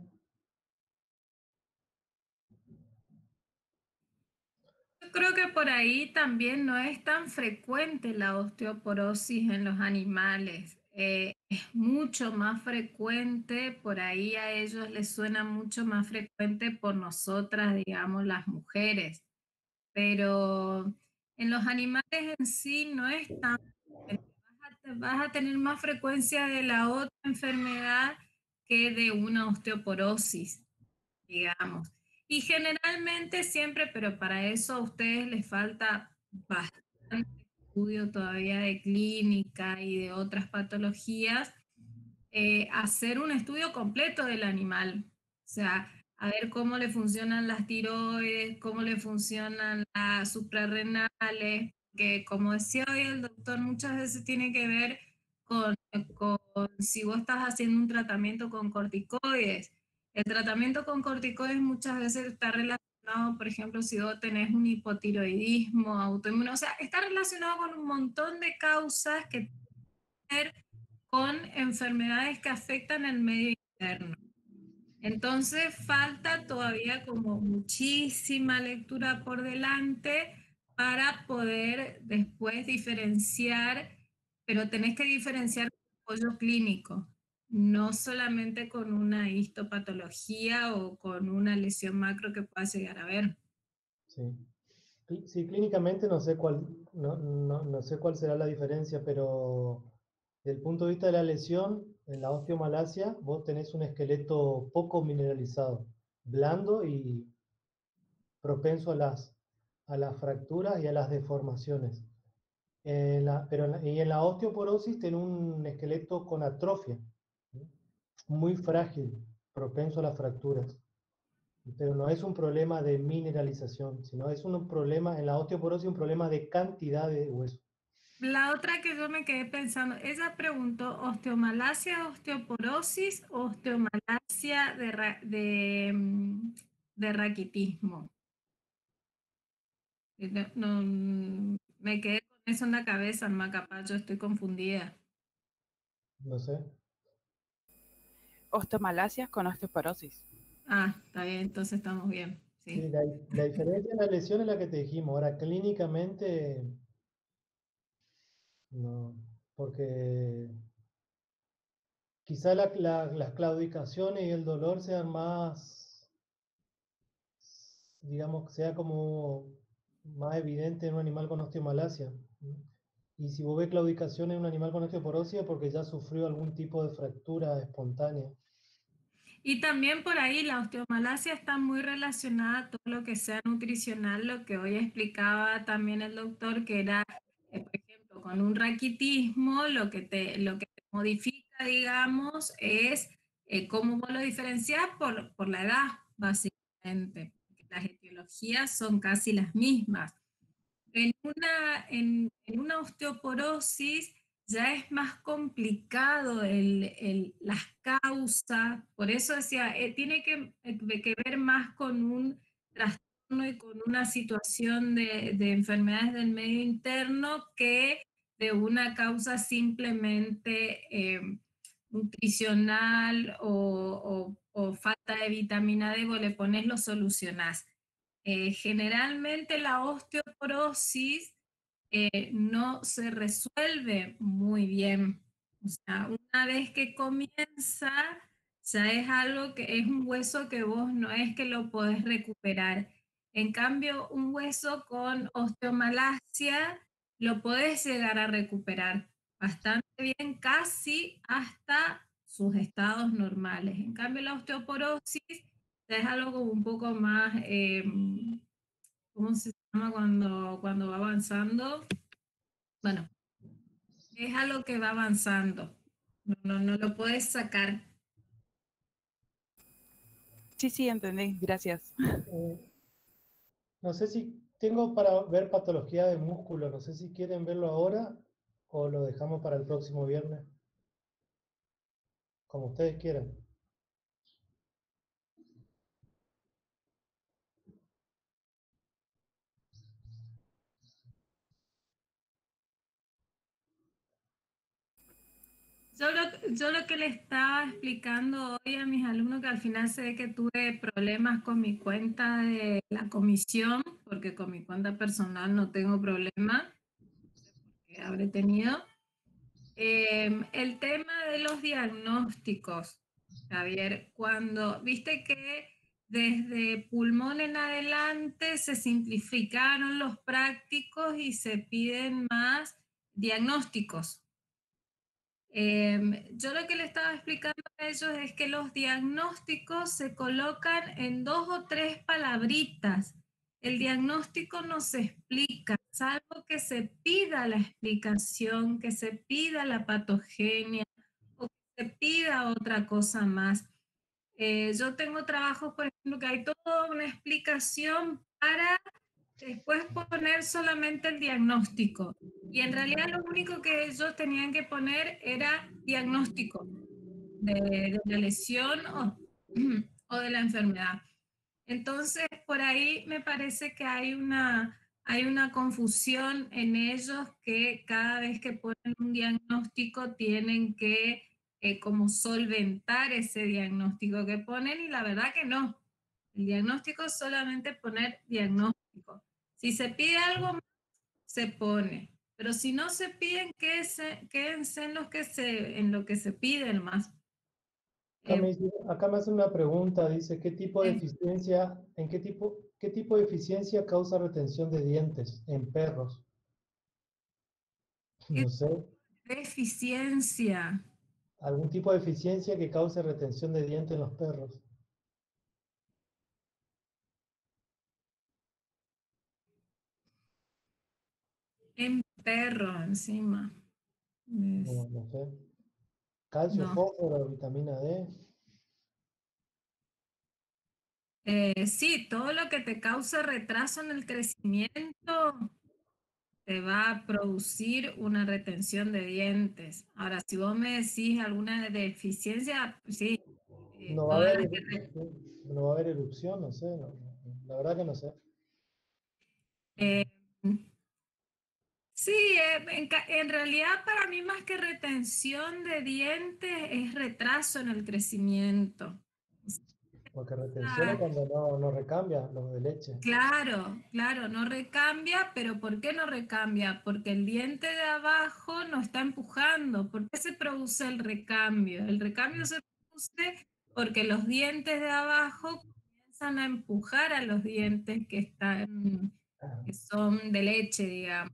C: Yo creo que por ahí también no es tan frecuente la osteoporosis en los animales. Es mucho más frecuente, por ahí a ellos les suena mucho más frecuente por nosotras, digamos, las mujeres. Pero en los animales en sí no es tan frecuente. Vas a tener más frecuencia de la otra enfermedad que de una osteoporosis, digamos. Y generalmente siempre, pero para eso a ustedes les falta bastante estudio todavía de clínica y de otras patologías, hacer un estudio completo del animal. O sea, a ver cómo le funcionan las tiroides, cómo le funcionan las suprarrenales, que como decía hoy el doctor, muchas veces tiene que ver con si vos estás haciendo un tratamiento con corticoides. El tratamiento con corticoides muchas veces está relacionado, por ejemplo, si vos tenés un hipotiroidismo autoinmune, o sea, está relacionado con un montón de causas que tienen que ver con enfermedades que afectan el medio interno. Entonces falta todavía como muchísima lectura por delante para poder después diferenciar, pero tenés que diferenciar con apoyo clínico, no solamente con una histopatología o con una lesión macro que puedas llegar a ver.
B: Sí. Sí, clínicamente no sé cuál será la diferencia, pero desde el punto de vista de la lesión, en la osteomalacia, vos tenés un esqueleto poco mineralizado, blando y propenso a las fracturas y a las deformaciones. Y en la osteoporosis tenés un esqueleto con atrofia, ¿sí? Muy frágil, propenso a las fracturas. Pero no es un problema de mineralización, sino es un problema, en la osteoporosis, un problema de cantidad de hueso.
C: La otra que yo me quedé pensando, ella preguntó osteomalacia, osteoporosis, osteomalacia de raquitismo. No, me quedé con eso en la cabeza, no, capaz yo estoy confundida.
B: No sé.
A: Osteomalacia con osteoporosis.
C: Ah, está bien, entonces estamos bien,
B: Sí,
C: sí.
B: la diferencia en la lesión es la que te dijimos. Ahora, clínicamente, no, porque quizá las claudicaciones y el dolor sean más, digamos, sea como más evidente en un animal con osteomalacia. Y si vos ves claudicación en un animal con osteoporosis es porque ya sufrió algún tipo de fractura espontánea.
C: Y también por ahí la osteomalacia está muy relacionada a todo lo que sea nutricional, lo que hoy explicaba también el doctor, que era, por ejemplo, con un raquitismo, lo que te modifica, digamos, es cómo vos lo diferenciás por la edad, básicamente. Porque las etiologías son casi las mismas. En una osteoporosis ya es más complicado las causas, por eso decía, tiene que ver más con un trastorno y con una situación de enfermedades del medio interno que de una causa simplemente nutricional o falta de vitamina D, vos le pones, lo solucionás. Generalmente la osteoporosis no se resuelve muy bien. O sea, una vez que comienza, ya es algo que es un hueso que vos no es que lo podés recuperar. En cambio, un hueso con osteomalacia lo podés llegar a recuperar bastante bien, casi hasta sus estados normales. En cambio, la osteoporosis es algo como un poco más, ¿cómo se llama cuando va avanzando? Bueno, es algo que va avanzando. No lo puedes sacar.
A: Sí, sí, entendí. Gracias.
B: Eh, no sé si tengo para ver patología de músculo, no sé si quieren verlo ahora o lo dejamos para el próximo viernes, como ustedes quieran.
C: Yo lo que le estaba explicando hoy a mis alumnos, que al final se ve que tuve problemas con mi cuenta de la comisión, porque con mi cuenta personal no tengo problema, que habré tenido. El tema de los diagnósticos, Javier, cuando viste que desde pulmón en adelante se simplificaron los prácticos y se piden más diagnósticos. Yo lo que le estaba explicando a ellos es que los diagnósticos se colocan en 2 o 3 palabritas. El diagnóstico no se explica, salvo que se pida la explicación, que se pida la patogenia o que se pida otra cosa más. Yo tengo trabajos, por ejemplo, que hay toda una explicación para después poner solamente el diagnóstico. Y en realidad lo único que ellos tenían que poner era diagnóstico de la lesión o de la enfermedad. Entonces, por ahí me parece que hay una confusión en ellos, que cada vez que ponen un diagnóstico tienen que como solventar ese diagnóstico que ponen, y la verdad que no. El diagnóstico es solamente poner diagnóstico. Si se pide algo más, se pone. Pero si no se piden, quédense en lo que se piden más.
B: Acá me hacen una pregunta, dice, ¿qué tipo de eficiencia, qué tipo de eficiencia causa retención de dientes en perros? No sé,
C: Deficiencia.
B: algún tipo de eficiencia que cause retención de dientes en los perros.
C: En perro encima.
B: No sé. Calcio,
C: No.
B: fósforo, vitamina D.
C: Sí, todo lo que te cause retraso en el crecimiento te va a producir una retención de dientes. Ahora, si vos me decís alguna deficiencia, sí,
B: No va a
C: todas
B: haber,
C: las que...
B: no va a haber erupción, no sé. La verdad que no sé.
C: Eh, sí, en realidad para mí más que retención de dientes es retraso en el crecimiento.
B: Porque retención es
C: Ah,
B: cuando no recambia los de leche.
C: claro, claro, no recambia, pero ¿por qué no recambia? Porque el diente de abajo no está empujando. ¿Por qué se produce el recambio? El recambio se produce porque los dientes de abajo comienzan a empujar a los dientes que son de leche, digamos.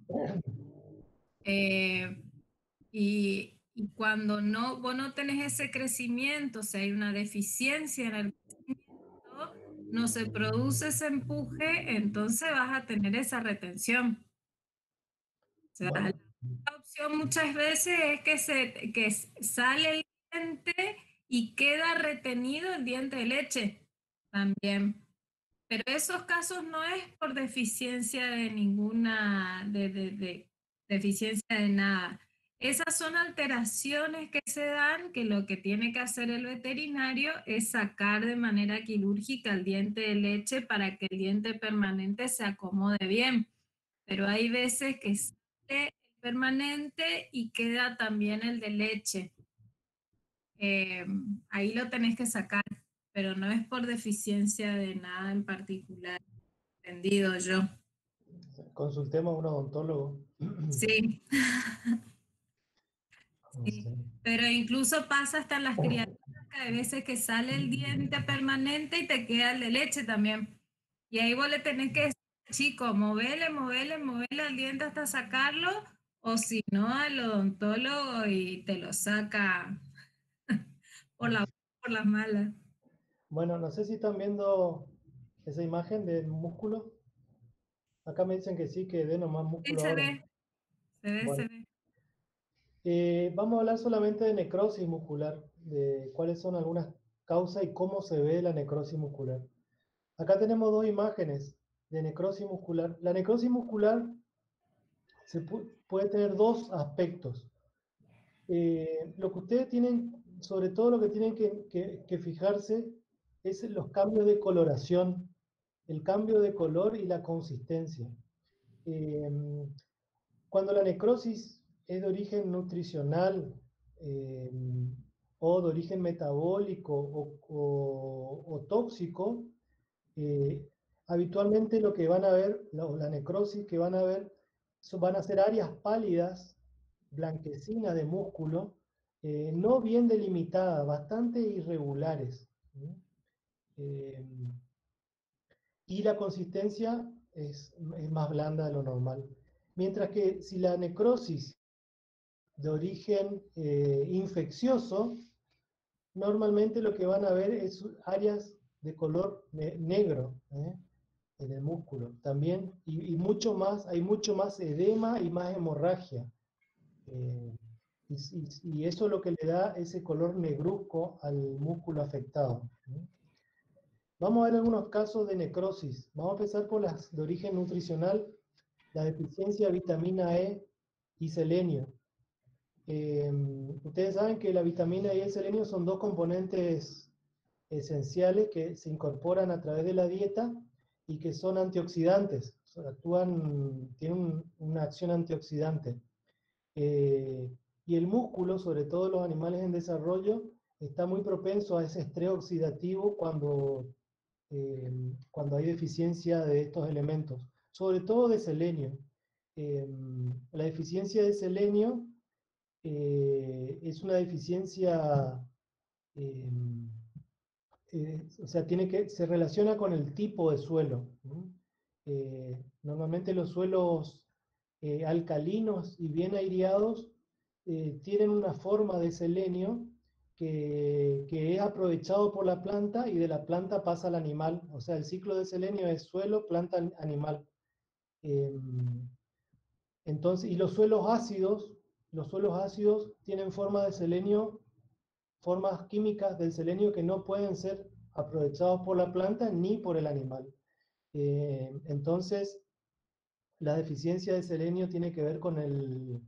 C: Y cuando vos no tenés ese crecimiento, o sea, hay una deficiencia en el crecimiento, no se produce ese empuje, entonces vas a tener esa retención. O sea, la
B: Bueno,
C: opción muchas veces es que sale el diente y queda retenido el diente de leche también. Pero esos casos no es por deficiencia de ninguna, de deficiencia de nada. Esas son alteraciones que se dan, que lo que tiene que hacer el veterinario es sacar de manera quirúrgica el diente de leche para que el diente permanente se acomode bien. Pero hay veces que sale el permanente y queda también el de leche. Ahí lo tenés que sacar, pero no es por deficiencia de nada en particular. Entendido yo.
B: consultemos a un odontólogo.
C: Sí,
B: No
C: sí.
B: sé.
C: Pero incluso pasa hasta en las criaturas, que hay veces que sale el diente permanente y te queda el de leche también. Y ahí vos le tenés que decir, chico, movele al diente hasta sacarlo, o si no, al odontólogo y te lo saca por por las malas.
B: Bueno, no sé si están viendo esa imagen del músculo. Acá me dicen que sí, que de nomás
C: Sí,
B: músculo
C: se
B: ahora.
C: ve, se ve,
B: Bueno,
C: se ve.
B: vamos a hablar solamente de necrosis muscular, de cuáles son algunas causas y cómo se ve la necrosis muscular. Acá tenemos dos imágenes de necrosis muscular. La necrosis muscular puede tener dos aspectos. Lo que ustedes tienen, sobre todo lo que tienen que fijarse, es en los cambios de coloración, el cambio de color y la consistencia. Eh, Cuando la necrosis es de origen nutricional, o de origen metabólico o tóxico, habitualmente lo que van a ver, la necrosis que van a ver, van a ser áreas pálidas, blanquecinas de músculo, no bien delimitadas, bastante irregulares. Y la consistencia es más blanda de lo normal. Mientras que si la necrosis de origen infeccioso, normalmente lo que van a ver es áreas de color negro en el músculo también, y mucho más, hay mucho más edema y más hemorragia. Y eso es lo que le da ese color negruzco al músculo afectado. Vamos a ver algunos casos de necrosis. Vamos a empezar por las de origen nutricional, la deficiencia de vitamina E y selenio. Ustedes saben que la vitamina E y el selenio son dos componentes esenciales que se incorporan a través de la dieta y que son antioxidantes, tienen una acción antioxidante. Y el músculo, sobre todo los animales en desarrollo, está muy propenso a ese estrés oxidativo cuando hay deficiencia de estos elementos, sobre todo de selenio. La deficiencia de selenio es una deficiencia, o sea, se relaciona con el tipo de suelo. Normalmente los suelos alcalinos y bien aireados tienen una forma de selenio que es aprovechado por la planta y de la planta pasa al animal. O sea, el ciclo de selenio es suelo, planta, animal. Entonces, y los suelos ácidos tienen forma de selenio, formas químicas del selenio que no pueden ser aprovechados por la planta ni por el animal. Entonces, la deficiencia de selenio tiene que ver con el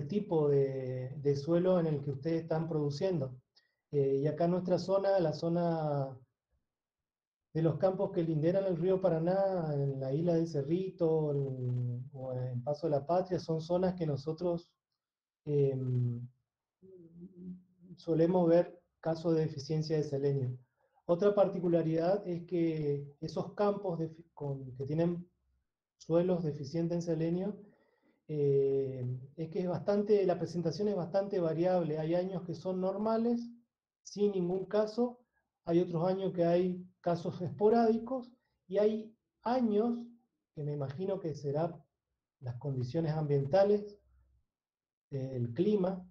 B: tipo de suelo en el que ustedes están produciendo. Y acá en nuestra zona, la zona de los campos que linderan el río Paraná, en la isla del Cerrito o en Paso de la Patria, son zonas que nosotros solemos ver casos de deficiencia de selenio. Otra particularidad es que esos campos que tienen suelos deficientes en selenio, es que la presentación es bastante variable. Hay años que son normales, sin ningún caso, hay otros años que hay casos esporádicos, y hay años, que me imagino que serán las condiciones ambientales, el clima,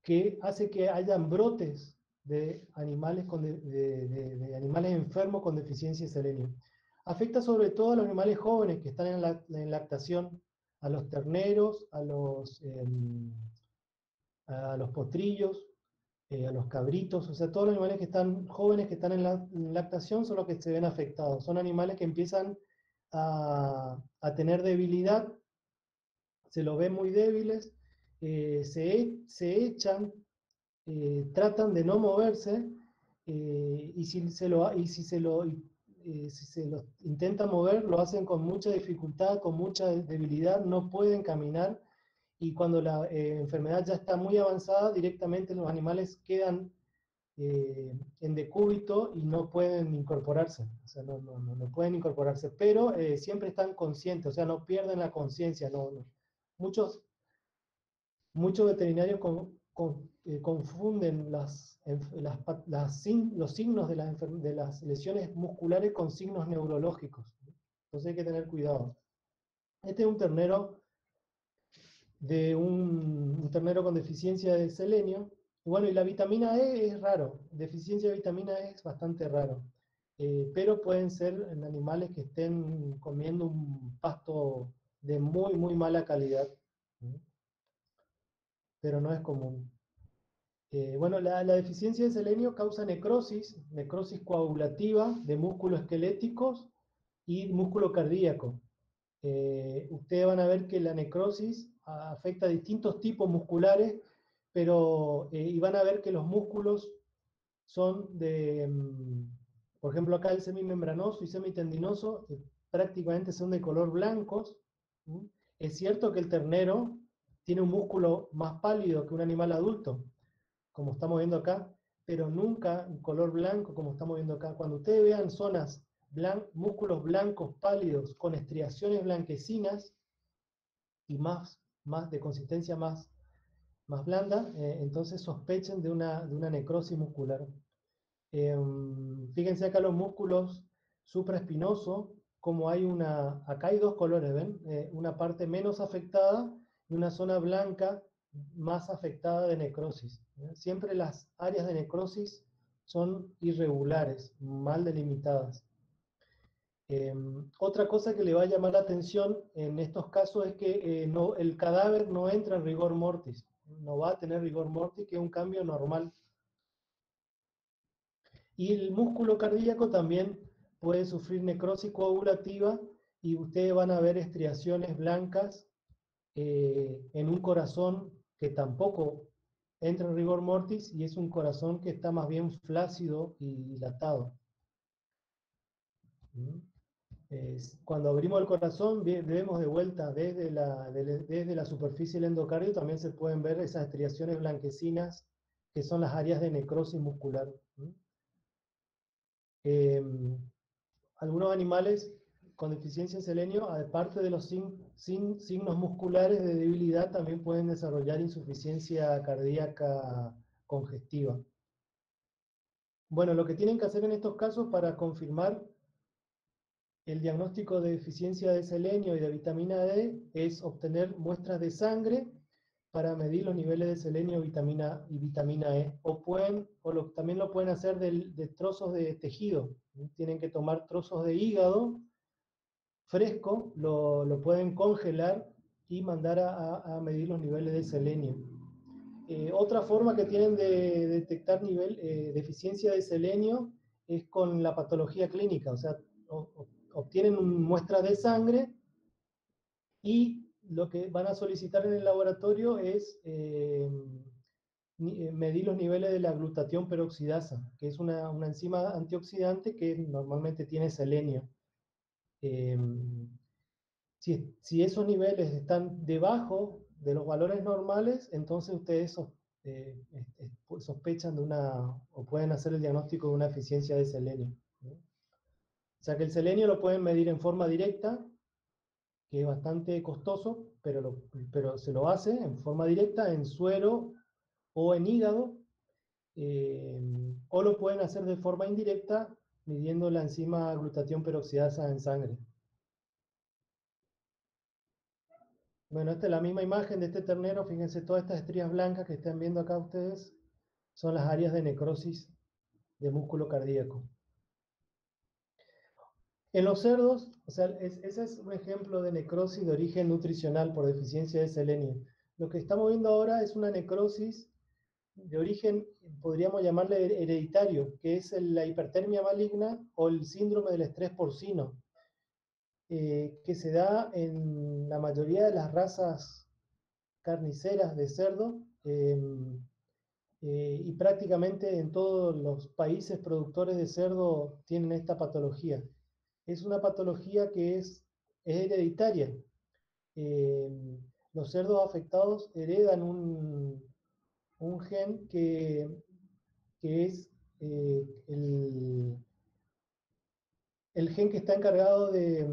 B: que hace que hayan brotes de animales, de animales enfermos con deficiencia de selenio. Afecta sobre todo a los animales jóvenes que están en lactación, a los terneros, a los potrillos, a los cabritos, o sea, todos los animales que están jóvenes, que están en lactación, son los que se ven afectados. Son animales que empiezan a tener debilidad, se los ven muy débiles, se echan, tratan de no moverse, y si se los intenta mover, lo hacen con mucha dificultad, con mucha debilidad, no pueden caminar, y cuando la enfermedad ya está muy avanzada, directamente los animales quedan en decúbito y no pueden incorporarse, o sea, no pueden incorporarse, pero siempre están conscientes, o sea, no pierden la conciencia. Muchos veterinarios confunden los signos de las lesiones musculares con signos neurológicos. Entonces hay que tener cuidado. Este es un ternero con deficiencia de selenio. Bueno, y la vitamina E es raro. Deficiencia de vitamina E es bastante raro. Pero pueden ser en animales que estén comiendo un pasto de muy, muy mala calidad. Pero no es común. Bueno, la deficiencia de selenio causa necrosis coagulativa de músculos esqueléticos y músculo cardíaco. Ustedes van a ver que la necrosis afecta a distintos tipos musculares, pero y van a ver que los músculos son por ejemplo, acá el semimembranoso y semitendinoso prácticamente son de color blancos, Es cierto que el ternero tiene un músculo más pálido que un animal adulto, como estamos viendo acá, pero nunca un color blanco como estamos viendo acá. Cuando ustedes vean zonas, músculos blancos pálidos con estriaciones blanquecinas y más de consistencia más blanda, entonces sospechen de una necrosis muscular. Fíjense acá los músculos supraespinosos, como acá hay dos colores, ¿ven? Una parte menos afectada y una zona blanca más afectada de necrosis. Siempre las áreas de necrosis son irregulares, mal delimitadas. Otra cosa que le va a llamar la atención en estos casos es que el cadáver no entra en rigor mortis, no va a tener rigor mortis, que es un cambio normal. Y el músculo cardíaco también puede sufrir necrosis coagulativa y ustedes van a ver estriaciones blancas en un corazón que tampoco entra en rigor mortis y es un corazón que está más bien flácido y dilatado. Cuando abrimos el corazón, vemos de vuelta desde la superficie del endocardio, también se pueden ver esas estriaciones blanquecinas que son las áreas de necrosis muscular. Algunos animales con deficiencia de selenio, aparte de los signos musculares de debilidad, también pueden desarrollar insuficiencia cardíaca congestiva. Bueno, lo que tienen que hacer en estos casos para confirmar el diagnóstico de deficiencia de selenio y de vitamina D es obtener muestras de sangre para medir los niveles de selenio y vitamina E. También lo pueden hacer de trozos de tejido. Tienen que tomar trozos de hígado fresco, lo pueden congelar y mandar a medir los niveles de selenio. Otra forma que tienen de detectar deficiencia de selenio es con la patología clínica, o sea, obtienen muestras de sangre y lo que van a solicitar en el laboratorio es medir los niveles de la glutatión peroxidasa, que es una enzima antioxidante que normalmente tiene selenio. Si esos niveles están debajo de los valores normales, entonces ustedes sospechan o pueden hacer el diagnóstico de una deficiencia de selenio. O sea que el selenio lo pueden medir en forma directa, que es bastante costoso, pero se lo hace en forma directa en suero o en hígado, o lo pueden hacer de forma indirecta midiendo la enzima glutatión peroxidasa en sangre. Bueno, esta es la misma imagen de este ternero. Fíjense, todas estas estrías blancas que están viendo acá ustedes son las áreas de necrosis de músculo cardíaco. En los cerdos, o sea, ese es un ejemplo de necrosis de origen nutricional por deficiencia de selenio. Lo que estamos viendo ahora es una necrosis de origen, podríamos llamarle hereditario, que es la hipertermia maligna o el síndrome del estrés porcino, que se da en la mayoría de las razas carniceras de cerdo, y prácticamente en todos los países productores de cerdo tienen esta patología. Es una patología que es hereditaria. Los cerdos afectados heredan un gen que es el gen que está encargado de...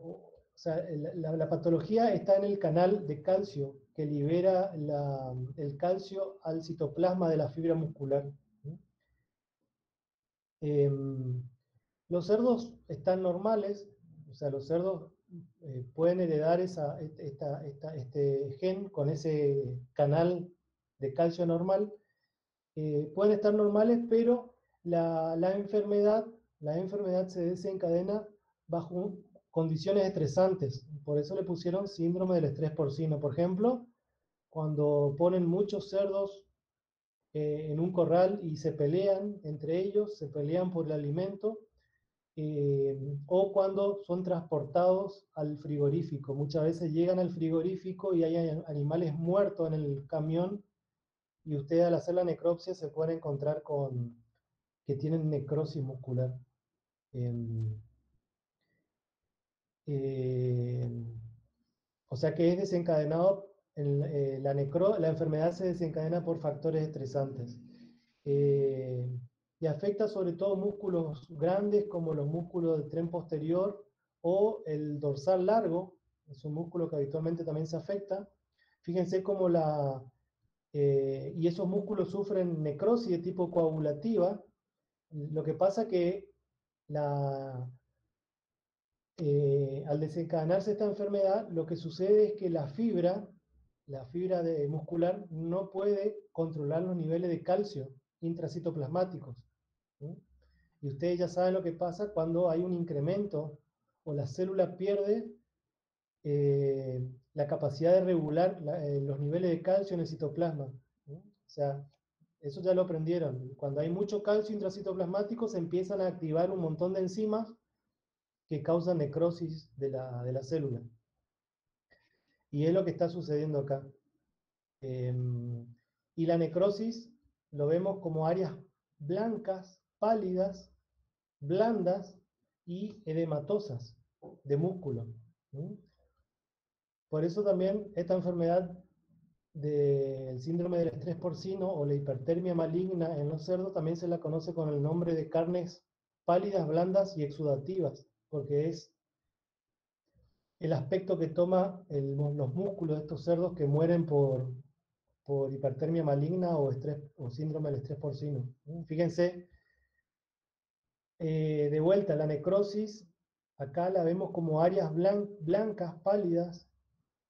B: o sea, la patología está en el canal de calcio que libera el calcio al citoplasma de la fibra muscular. Los cerdos están normales, o sea, los cerdos pueden heredar este gen con ese canal de calcio normal. Pueden estar normales, pero la enfermedad se desencadena bajo condiciones estresantes. Por eso le pusieron síndrome del estrés porcino. Por ejemplo, cuando ponen muchos cerdos en un corral y se pelean entre ellos, se pelean por el alimento, o cuando son transportados al frigorífico. Muchas veces llegan al frigorífico y hay animales muertos en el camión y ustedes al hacer la necropsia se pueden encontrar con que tienen necrosis muscular. O sea que es desencadenado, la enfermedad se desencadena por factores estresantes. Y afecta sobre todo músculos grandes como los músculos del tren posterior o el dorsal largo, es un músculo que habitualmente también se afecta. Fíjense cómo y esos músculos sufren necrosis de tipo coagulativa. Lo que pasa que al desencadenarse esta enfermedad, lo que sucede es que la fibra muscular no puede controlar los niveles de calcio intracitoplasmáticos. ¿Sí? Y ustedes ya saben lo que pasa cuando hay un incremento o la célula pierde la capacidad de regular los niveles de calcio en el citoplasma. ¿Sí? O sea, eso ya lo aprendieron. Cuando hay mucho calcio intracitoplasmático se empiezan a activar un montón de enzimas que causan necrosis de la célula. Y es lo que está sucediendo acá. Y la necrosis lo vemos como áreas blancas, pálidas, blandas y edematosas de músculo. ¿Sí? Por eso también esta enfermedad del síndrome del estrés porcino o la hipertermia maligna en los cerdos también se la conoce con el nombre de carnes pálidas, blandas y exudativas, porque es el aspecto que toma los músculos de estos cerdos que mueren por hipertermia maligna o síndrome del estrés porcino. Fíjense, de vuelta, la necrosis, acá la vemos como áreas blancas, pálidas,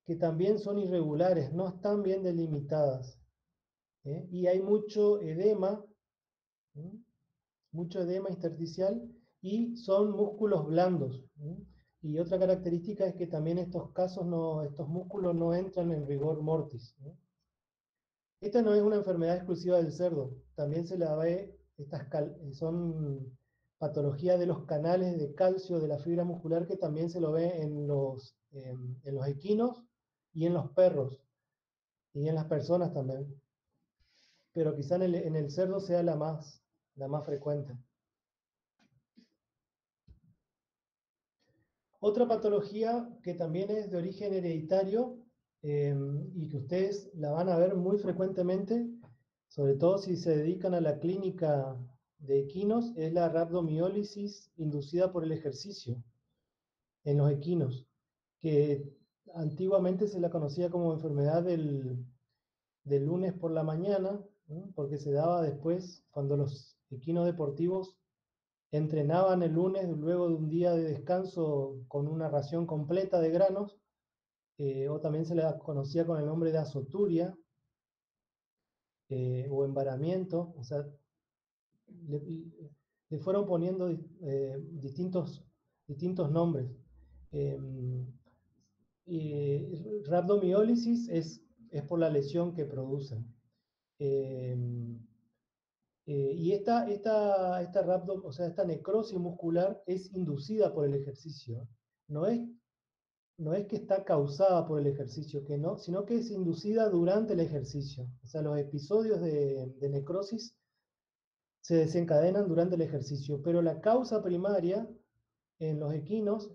B: que también son irregulares, no están bien delimitadas. Y hay mucho edema intersticial, y son músculos blandos. Y otra característica es que también estos músculos no entran en rigor mortis. Esta no es una enfermedad exclusiva del cerdo, también se la ve, son patologías de los canales de calcio de la fibra muscular, que también se lo ve en los equinos y en los perros, y en las personas también. Pero quizá en el cerdo sea la más frecuente. Otra patología que también es de origen hereditario, y que ustedes la van a ver muy frecuentemente, sobre todo si se dedican a la clínica de equinos, es la rhabdomiólisis inducida por el ejercicio en los equinos, que antiguamente se la conocía como enfermedad del lunes por la mañana, ¿no? Porque se daba después cuando los equinos deportivos entrenaban el lunes luego de un día de descanso con una ración completa de granos, o también se la conocía con el nombre de azoturia, o embaramiento. O sea, le fueron poniendo distintos nombres. Rhabdomiólisis es por la lesión que producen. Y esta necrosis muscular es inducida por el ejercicio. No es que está causada por el ejercicio, sino que es inducida durante el ejercicio. O sea, los episodios de necrosis se desencadenan durante el ejercicio, pero la causa primaria en los equinos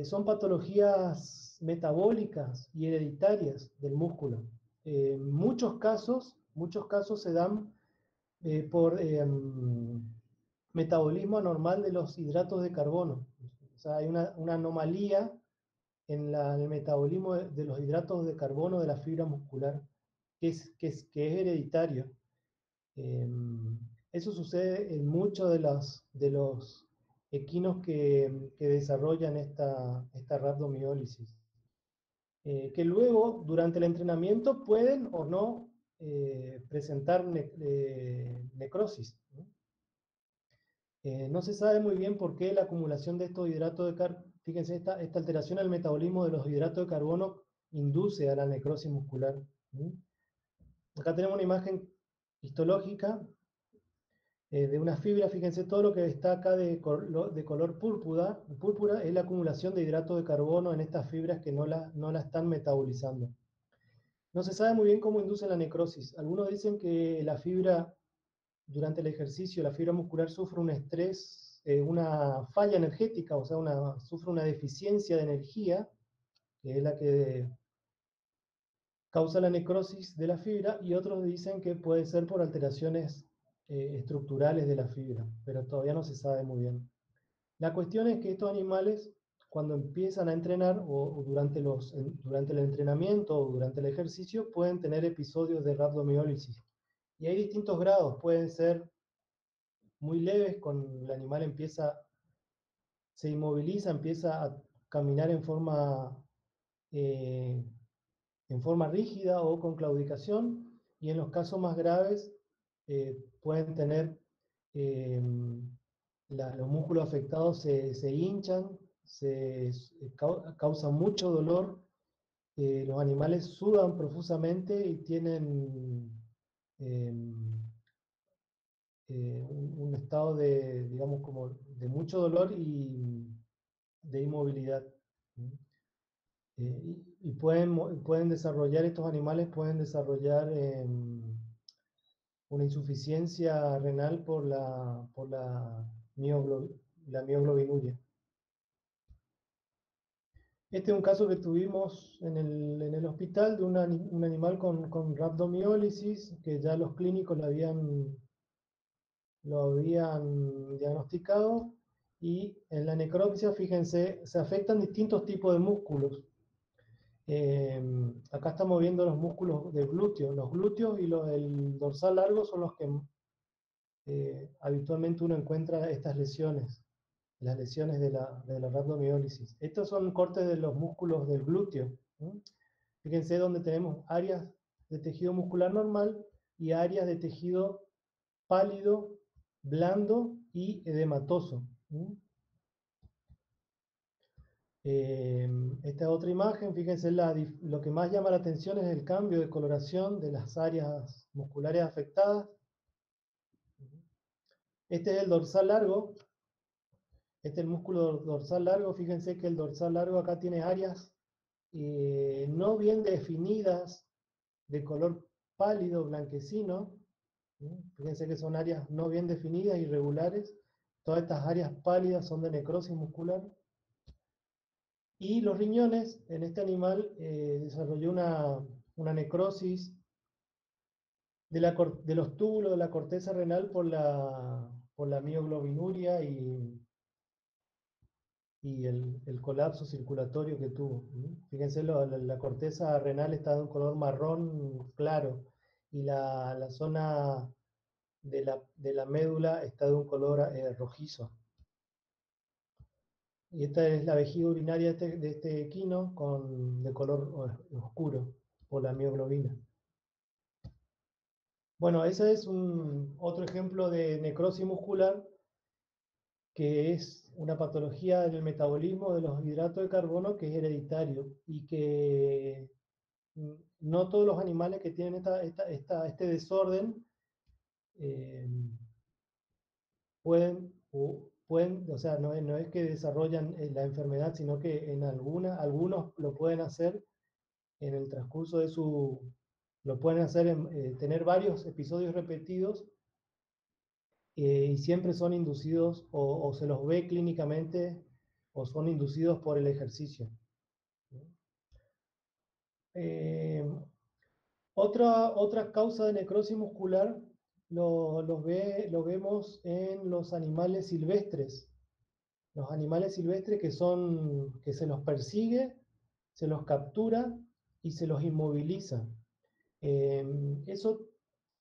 B: son patologías metabólicas y hereditarias del músculo. Muchos casos se dan por metabolismo anormal de los hidratos de carbono. O sea, hay una anomalía en el metabolismo de los hidratos de carbono de la fibra muscular, que es hereditario. Eso sucede en muchos de los equinos que desarrollan esta rhabdomiólisis. Que luego, durante el entrenamiento, pueden o no presentar necrosis. No se sabe muy bien por qué la acumulación de estos hidratos de carbono, fíjense, esta alteración al metabolismo de los hidratos de carbono induce a la necrosis muscular. Acá tenemos una imagen histológica de una fibra. Fíjense, todo lo que está acá de color púrpura es la acumulación de hidratos de carbono en estas fibras que no la están metabolizando. No se sabe muy bien cómo induce la necrosis. Algunos dicen que la fibra, durante el ejercicio, la fibra muscular sufre un estrés, una falla energética, o sea, sufre una deficiencia de energía, que es la que causa la necrosis de la fibra, y otros dicen que puede ser por alteraciones estructurales de la fibra, pero todavía no se sabe muy bien. La cuestión es que estos animales, cuando empiezan a entrenar, o durante el entrenamiento o durante el ejercicio, pueden tener episodios de rhabdomiólisis. Y hay distintos grados, pueden ser muy leves, con el animal se inmoviliza, empieza a caminar en forma rígida o con claudicación, y en los casos más graves pueden tener los músculos afectados se hinchan, causan mucho dolor, los animales sudan profusamente y tienen un estado de, digamos, como de mucho dolor y de inmovilidad. Y pueden desarrollar, estos animales pueden desarrollar una insuficiencia renal por la mioglobinuria. Este es un caso que tuvimos en el hospital de un animal con rhabdomiólisis, que ya los clínicos lo habían diagnosticado, y en la necropsia, fíjense, se afectan distintos tipos de músculos. Acá estamos viendo los músculos del glúteo. Los glúteos y el dorsal largo son los que habitualmente uno encuentra estas lesiones, las lesiones de la rhabdomiólisis. Estos son cortes de los músculos del glúteo. Fíjense donde tenemos áreas de tejido muscular normal y áreas de tejido pálido, blando y edematoso. Esta otra imagen, fíjense, lo que más llama la atención es el cambio de coloración de las áreas musculares afectadas. Este es el dorsal largo. Este es el músculo dorsal largo. Fíjense que el dorsal largo acá tiene áreas no bien definidas, de color pálido, blanquecino. Fíjense que son áreas no bien definidas, irregulares. Todas estas áreas pálidas son de necrosis muscular. Y los riñones, en este animal desarrolló una necrosis de los túbulos de la corteza renal por la mioglobinuria y el colapso circulatorio que tuvo. Fíjense, la corteza renal está de un color marrón claro, y la zona de la médula está de un color rojizo. Y esta es la vejiga urinaria de este equino de color oscuro por la mioglobina. Bueno, ese es otro ejemplo de necrosis muscular, que es una patología del metabolismo de los hidratos de carbono, que es hereditario, y que no todos los animales que tienen este desorden pueden, o sea, no es que desarrollan la enfermedad, sino que algunos lo pueden hacer en el transcurso lo pueden hacer, tener varios episodios repetidos, y siempre son inducidos, o se los ve clínicamente, o son inducidos por el ejercicio. Otra causa de necrosis muscular lo vemos en los animales silvestres. Los animales silvestres que se los persigue, se los captura y se los inmoviliza. Eso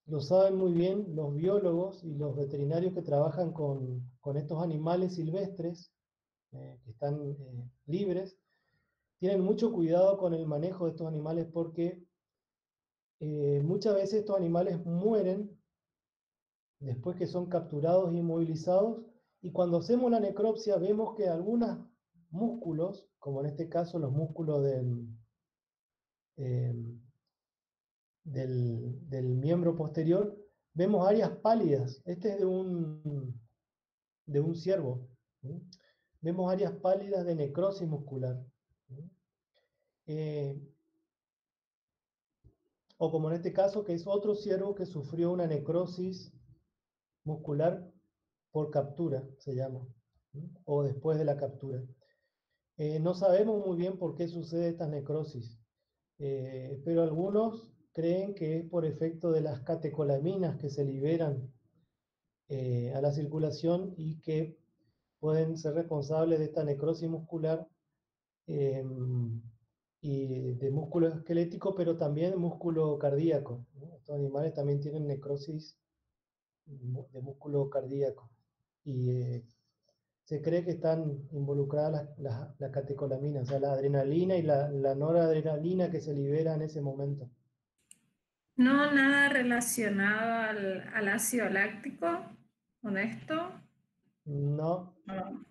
B: lo saben muy bien los biólogos y los veterinarios que trabajan con estos animales silvestres que están libres. Tienen mucho cuidado con el manejo de estos animales, porque muchas veces estos animales mueren después que son capturados e inmovilizados, y cuando hacemos la necropsia vemos que algunos músculos, como en este caso los músculos del miembro posterior, vemos áreas pálidas. Este es de un ciervo. Vemos áreas pálidas de necrosis muscular. O como en este caso, que es otro ciervo que sufrió una necrosis muscular por captura, se llama, o después de la captura. No sabemos muy bien por qué sucede esta necrosis, pero algunos creen que es por efecto de las catecolaminas que se liberan a la circulación y que pueden ser responsables de esta necrosis muscular eh, y de músculo esquelético, pero también músculo cardíaco, ¿no? Estos animales también tienen necrosis de músculo cardíaco y se cree que están involucradas las catecolaminas, o sea, la adrenalina y la noradrenalina que se libera en ese momento.
C: No, nada relacionado al ácido láctico, con esto.
B: No,
C: No.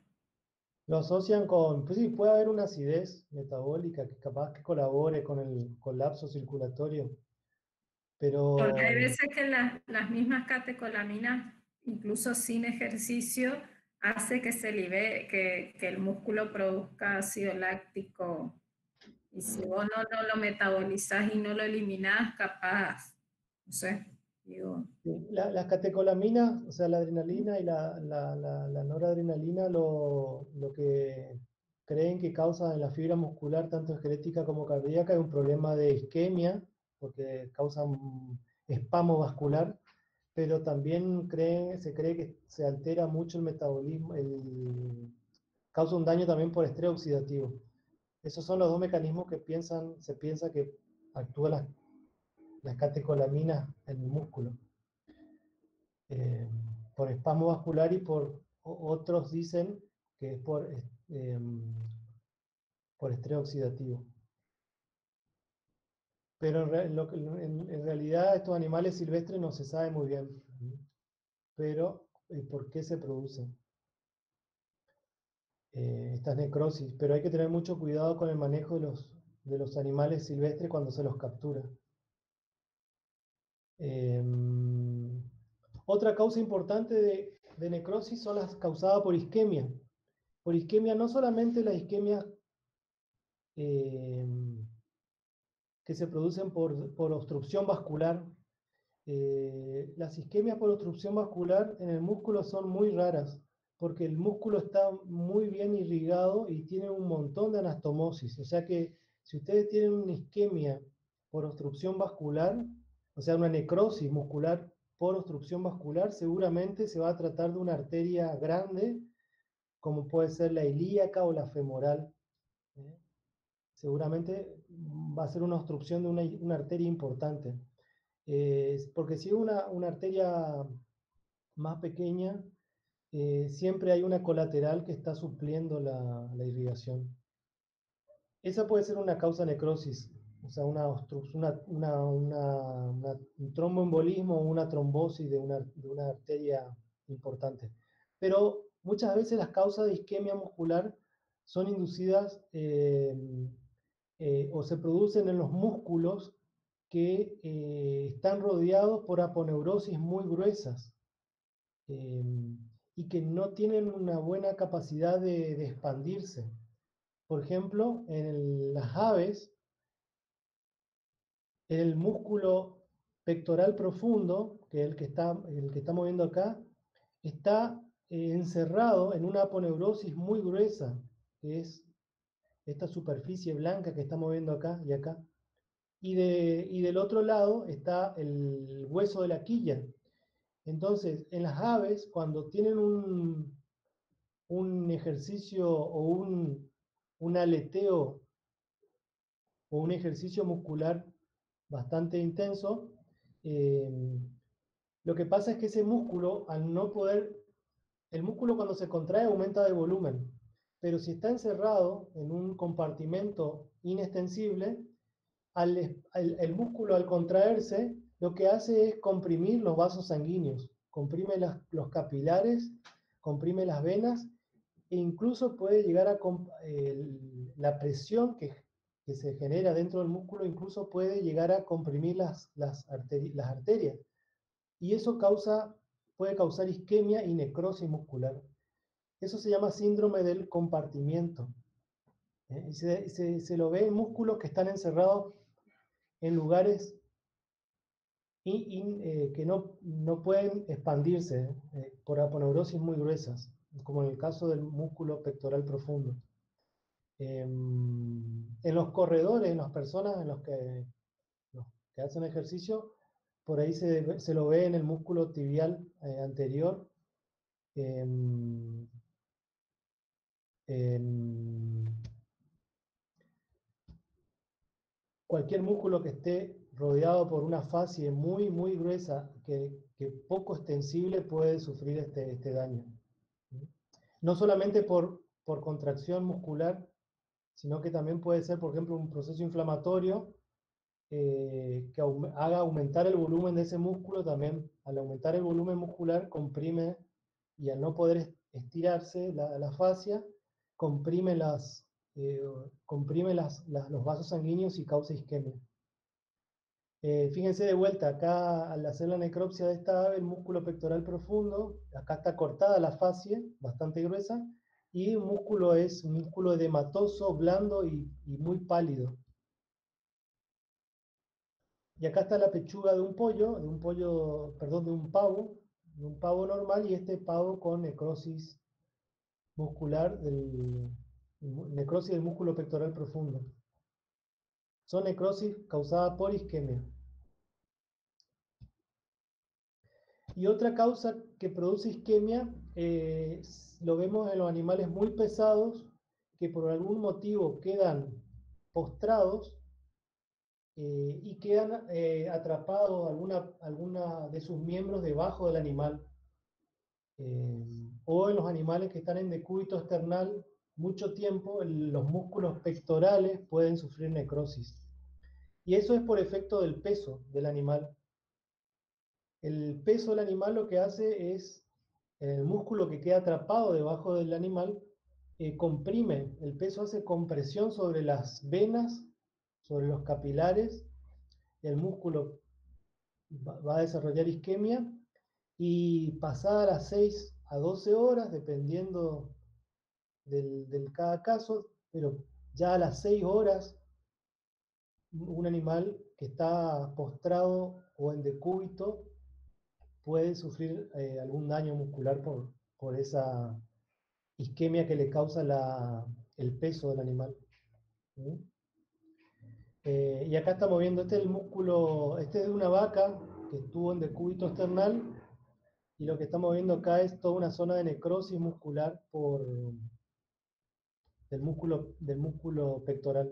B: lo asocian con, pues sí, puede haber una acidez metabólica que capaz que colabore con el colapso circulatorio,
C: Porque hay
B: pero
C: veces que las mismas catecolaminas, incluso sin ejercicio, hace que se libere, que el músculo produzca ácido láctico. Y si vos no lo metabolizás y no lo eliminás, capaz, no sé, digo.
B: las catecolaminas, o sea, la adrenalina y la noradrenalina, lo que creen que causa en la fibra muscular, tanto esquelética como cardíaca, es un problema de isquemia, porque causan espasmo vascular, pero también se cree que se altera mucho el metabolismo, causa un daño también por estrés oxidativo. Esos son los dos mecanismos que se piensa que actúan las catecolaminas en el músculo. Por espasmo vascular y otros dicen que es por estrés oxidativo. Pero en realidad estos animales silvestres no se sabe muy bien, pero por qué se producen estas necrosis. Pero hay que tener mucho cuidado con el manejo de los animales silvestres cuando se los captura. Otra causa importante de necrosis son las causadas por isquemia. Por isquemia, no solamente la isquemia que se producen por obstrucción vascular. Las isquemias por obstrucción vascular en el músculo son muy raras, porque el músculo está muy bien irrigado y tiene un montón de anastomosis. O sea que si ustedes tienen una isquemia por obstrucción vascular, o sea, una necrosis muscular por obstrucción vascular, seguramente se va a tratar de una arteria grande, como puede ser la ilíaca o la femoral. ¿Eh? Seguramente va a ser una obstrucción de una arteria importante. Porque si es una arteria más pequeña, siempre hay una colateral que está supliendo la irrigación. Esa puede ser una causa de necrosis, o sea, un tromboembolismo o una trombosis de una arteria importante. Pero muchas veces las causas de isquemia muscular son inducidas o se producen en los músculos que están rodeados por aponeurosis muy gruesas eh, y que no tienen una buena capacidad de expandirse. Por ejemplo, en las aves, el músculo pectoral profundo, que es el que estamos viendo acá, está encerrado en una aponeurosis muy gruesa, que es esta superficie blanca que estamos viendo acá y acá. Y del otro lado está el hueso de la quilla. Entonces, en las aves, cuando tienen un ejercicio o un aleteo o un ejercicio muscular bastante intenso, eh, lo que pasa es que ese músculo, al no poder, el músculo cuando se contrae aumenta de volumen, pero si está encerrado en un compartimento inextensible, el músculo al contraerse, lo que hace es comprimir los vasos sanguíneos, comprime los capilares, comprime las venas e incluso puede llegar a la presión que se genera dentro del músculo, incluso puede llegar a comprimir las arterias. Y eso puede causar isquemia y necrosis muscular. Eso se llama síndrome del compartimiento. Se lo ve en músculos que están encerrados en lugares que no pueden expandirse por aponeurosis muy gruesas, como en el caso del músculo pectoral profundo. En los corredores, en las personas los que hacen ejercicio, por ahí se lo ve en el músculo tibial anterior. Cualquier músculo que esté rodeado por una fascie muy, muy gruesa, que poco extensible, puede sufrir este daño. No solamente por contracción muscular, sino que también puede ser, por ejemplo, un proceso inflamatorio que haga aumentar el volumen de ese músculo. También, al aumentar el volumen muscular, comprime, y al no poder estirarse la fascia, comprime los vasos sanguíneos y causa isquemia. Fíjense de vuelta, acá al hacer la necropsia de esta ave, el músculo pectoral profundo, acá está cortada la fascie, bastante gruesa, y el músculo es un músculo edematoso, blando y muy pálido. Y acá está la pechuga de un pavo normal, y este pavo con necrosis muscular, necrosis del músculo pectoral profundo. Son necrosis causadas por isquemia. Y otra causa que produce isquemia, lo vemos en los animales muy pesados, que por algún motivo quedan postrados y quedan atrapados alguna de sus miembros debajo del animal. O en los animales que están en decúbito external mucho tiempo, los músculos pectorales pueden sufrir necrosis. Y eso es por efecto del peso del animal. El peso del animal lo que hace es, el músculo que queda atrapado debajo del animal, comprime. El peso hace compresión sobre las venas, sobre los capilares, y el músculo va a desarrollar isquemia, y pasada las 6 a 12 horas, dependiendo del cada caso, pero ya a las 6 horas, un animal que está postrado o en decúbito puede sufrir algún daño muscular por esa isquemia que le causa el peso del animal. ¿Sí? Y acá estamos viendo, este es el músculo, este es de una vaca que estuvo en decúbito external, y lo que estamos viendo acá es toda una zona de necrosis muscular del músculo pectoral,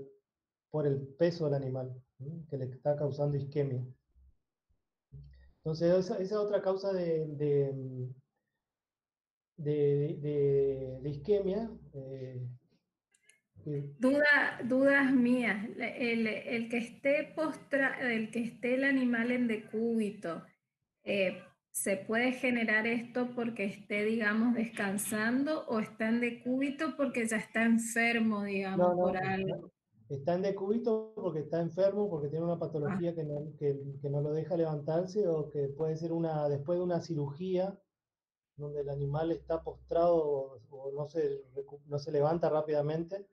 B: por el peso del animal, ¿sí? Que le está causando isquemia. Entonces, esa es otra causa de isquemia.
C: Dudas mías. El que esté el que esté el animal en decúbito, ¿se puede generar esto porque esté, digamos, descansando, o está en decúbito porque ya está enfermo, digamos, por algo?
B: Está en decúbito porque está enfermo, porque tiene una patología que no lo deja levantarse, o que puede ser después de una cirugía donde el animal está postrado o no se levanta rápidamente.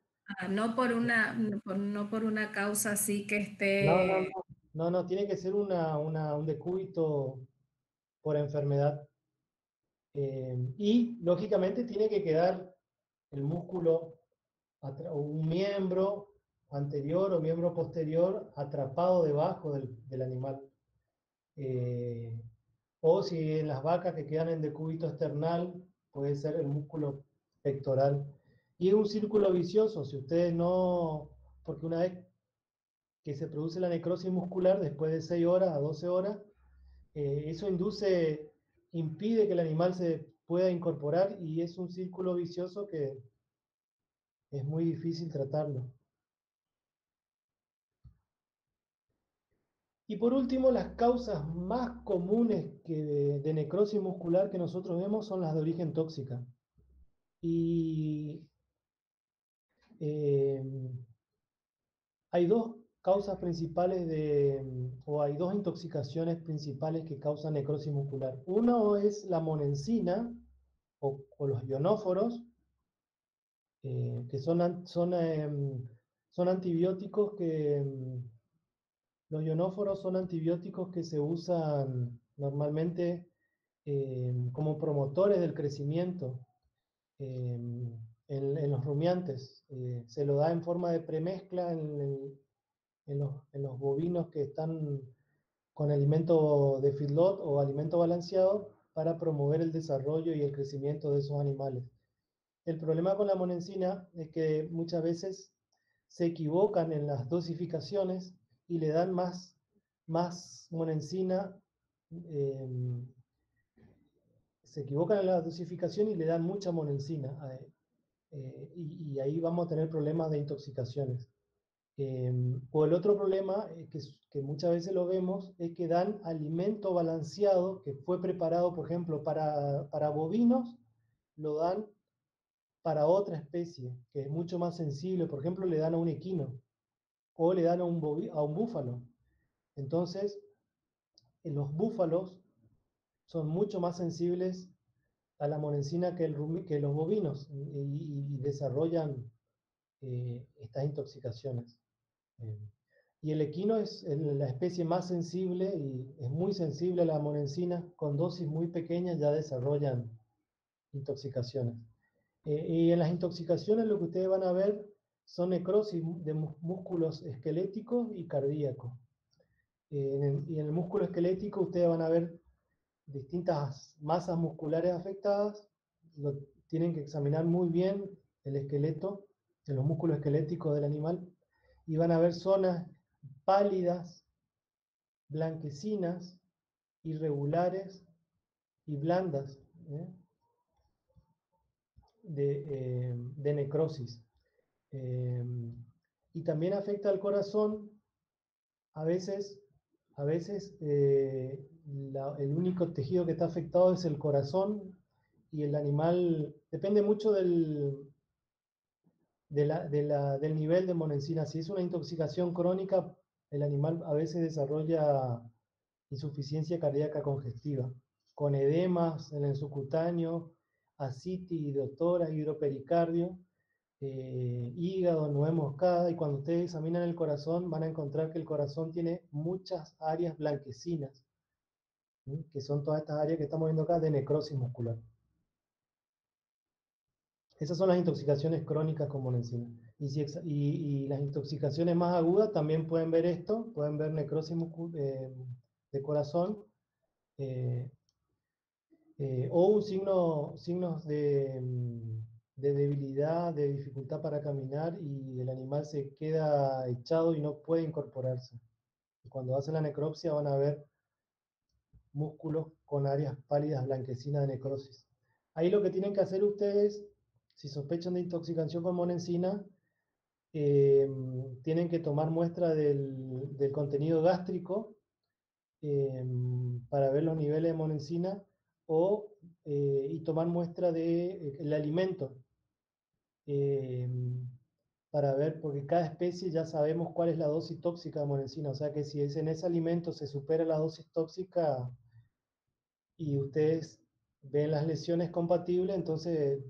C: No por una causa así que esté...
B: No, tiene que ser un decúbito por enfermedad. Y lógicamente tiene que quedar el músculo, un miembro anterior o miembro posterior atrapado debajo del animal. O si en las vacas que quedan en decúbito external, puede ser el músculo pectoral. Y es un círculo vicioso, si ustedes no, porque una vez que se produce la necrosis muscular, después de 6 horas a 12 horas, eso impide que el animal se pueda incorporar, y es un círculo vicioso que es muy difícil tratarlo. Y por último, las causas más comunes de necrosis muscular que nosotros vemos son las de origen tóxica. Y hay dos causas principales o hay dos intoxicaciones principales que causan necrosis muscular. Uno es la monensina o los ionóforos, que son antibióticos los ionóforos son antibióticos que se usan normalmente como promotores del crecimiento en los rumiantes. rumiantes. Se lo da en forma de premezcla en los bovinos que están con alimento de feedlot o alimento balanceado para promover el desarrollo y el crecimiento de esos animales. El problema con la monensina es que muchas veces se equivocan en las dosificaciones y le dan más monensina, se equivocan en la dosificación y le dan mucha monensina, y ahí vamos a tener problemas de intoxicaciones. O el otro problema, que muchas veces lo vemos, es que dan alimento balanceado que fue preparado, por ejemplo, para bovinos, lo dan para otra especie, que es mucho más sensible. Por ejemplo, le dan a un equino, o le dan a un búfalo. Entonces, los búfalos son mucho más sensibles a la monensina que los bovinos, y desarrollan estas intoxicaciones. Y el equino es la especie más sensible y es muy sensible a la monensina. Con dosis muy pequeñas ya desarrollan intoxicaciones. Y en las intoxicaciones lo que ustedes van a ver son necrosis de músculos esqueléticos y cardíacos. Y en el músculo esquelético ustedes van a ver distintas masas musculares afectadas. Tienen que examinar muy bien el esqueleto, los músculos esqueléticos del animal, y van a ver zonas pálidas, blanquecinas, irregulares y blandas, de necrosis. Y también afecta al corazón. A veces el único tejido que está afectado es el corazón, y el animal depende mucho del nivel de monensina. Si es una intoxicación crónica, el animal a veces desarrolla insuficiencia cardíaca congestiva, con edemas en el subcutáneo, ascitis, hidrotórax, hidropericardio, hígado, nuez moscada. Y cuando ustedes examinan el corazón van a encontrar que el corazón tiene muchas áreas blanquecinas, ¿sí? Que son todas estas áreas que estamos viendo acá de necrosis muscular. Esas son las intoxicaciones crónicas con monensina. Y las intoxicaciones más agudas también pueden ver esto, pueden ver necrosis de corazón, o signos de debilidad, de dificultad para caminar, y el animal se queda echado y no puede incorporarse. Y cuando hacen la necropsia van a ver músculos con áreas pálidas blanquecinas de necrosis. Ahí lo que tienen que hacer ustedes, si sospechan de intoxicación con monensina, tienen que tomar muestra del contenido gástrico, para ver los niveles de monensina, y tomar muestra del alimento, para ver, porque cada especie ya sabemos cuál es la dosis tóxica de monensina. O sea que si en ese alimento se supera la dosis tóxica y ustedes ven las lesiones compatibles, entonces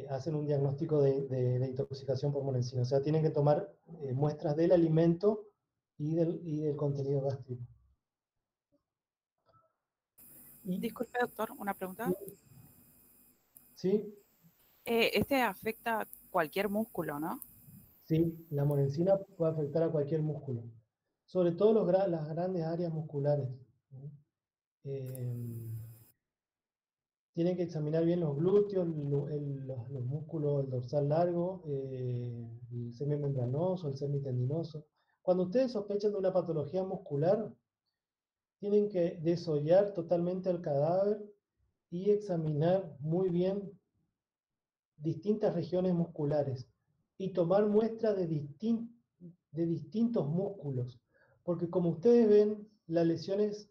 B: hacen un diagnóstico de intoxicación por monensina. O sea, tienen que tomar muestras del alimento y del contenido gástrico.
A: Disculpe, doctor, una pregunta.
B: ¿Sí?
A: Este afecta cualquier músculo, ¿no?
B: Sí, la monensina puede afectar a cualquier músculo, sobre todo las grandes áreas musculares. Tienen que examinar bien los glúteos, los músculos, el dorsal largo, el semimembranoso, el semitendinoso. Cuando ustedes sospechan de una patología muscular, tienen que desollar totalmente el cadáver y examinar muy bien distintas regiones musculares y tomar muestra de distintos músculos, porque como ustedes ven, las lesiones,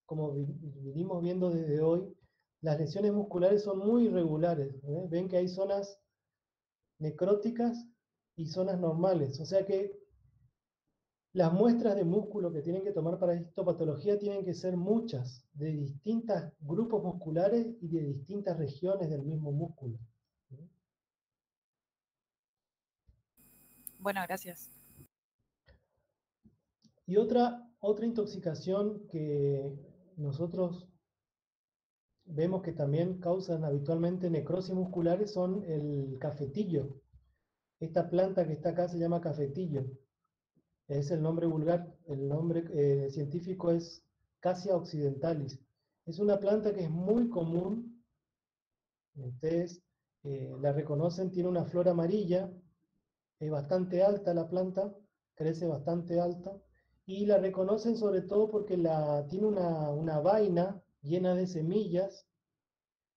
B: como venimos viendo desde hoy, las lesiones musculares son muy irregulares, ¿eh? Ven que hay zonas necróticas y zonas normales, o sea que las muestras de músculo que tienen que tomar para histopatología tienen que ser muchas, de distintos grupos musculares y de distintas regiones del mismo músculo.
A: Bueno, gracias.
B: Y otra intoxicación que nosotros vemos que también causan habitualmente necrosis musculares son el cafetillo. Esta planta que está acá se llama cafetillo. Es el nombre vulgar. El nombre científico es Cassia occidentalis. Es una planta que es muy común. Ustedes la reconocen, tiene una flor amarilla, es bastante alta la planta, crece bastante alta, y la reconocen sobre todo porque tiene una vaina llena de semillas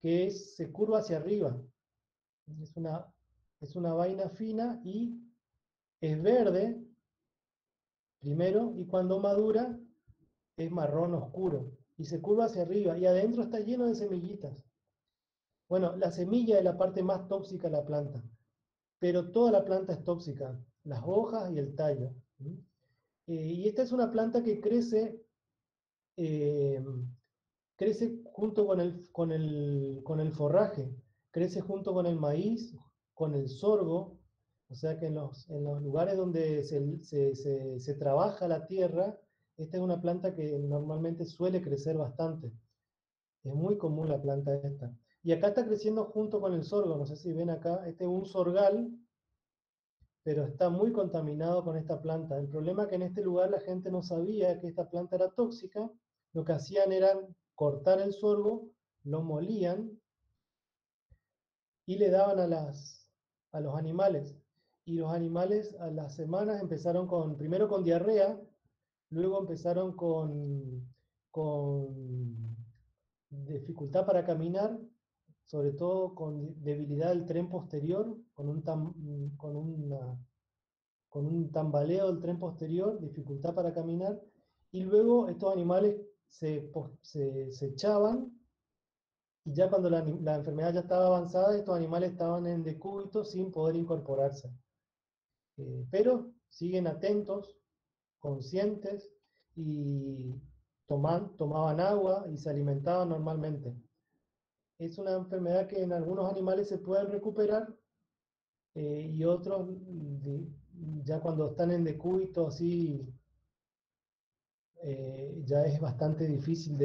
B: que se curva hacia arriba. Es una vaina fina y es verde primero, y cuando madura es marrón oscuro y se curva hacia arriba y adentro está lleno de semillitas. Bueno, la semilla es la parte más tóxica de la planta, pero toda la planta es tóxica, las hojas y el tallo. Y esta es una planta que eh, crece junto con el forraje, crece junto con el maíz, con el sorgo, o sea que en los lugares donde se trabaja la tierra, esta es una planta que normalmente suele crecer bastante. Es muy común la planta esta. Y acá está creciendo junto con el sorgo, no sé si ven acá, este es un sorgal, pero está muy contaminado con esta planta. El problema es que en este lugar la gente no sabía que esta planta era tóxica, lo que hacían era cortar el sorgo, lo molían y le daban a los animales. Y los animales a las semanas empezaron primero con diarrea, luego empezaron con dificultad para caminar, sobre todo con debilidad del tren posterior, con un tambaleo del tren posterior, dificultad para caminar, y luego estos animales se echaban, y ya cuando la enfermedad ya estaba avanzada, estos animales estaban en decúbito sin poder incorporarse. Pero siguen atentos, conscientes, y tomaban agua y se alimentaban normalmente. Es una enfermedad que en algunos animales se pueden recuperar, y otros ya cuando están en decúbito así, ya es bastante difícil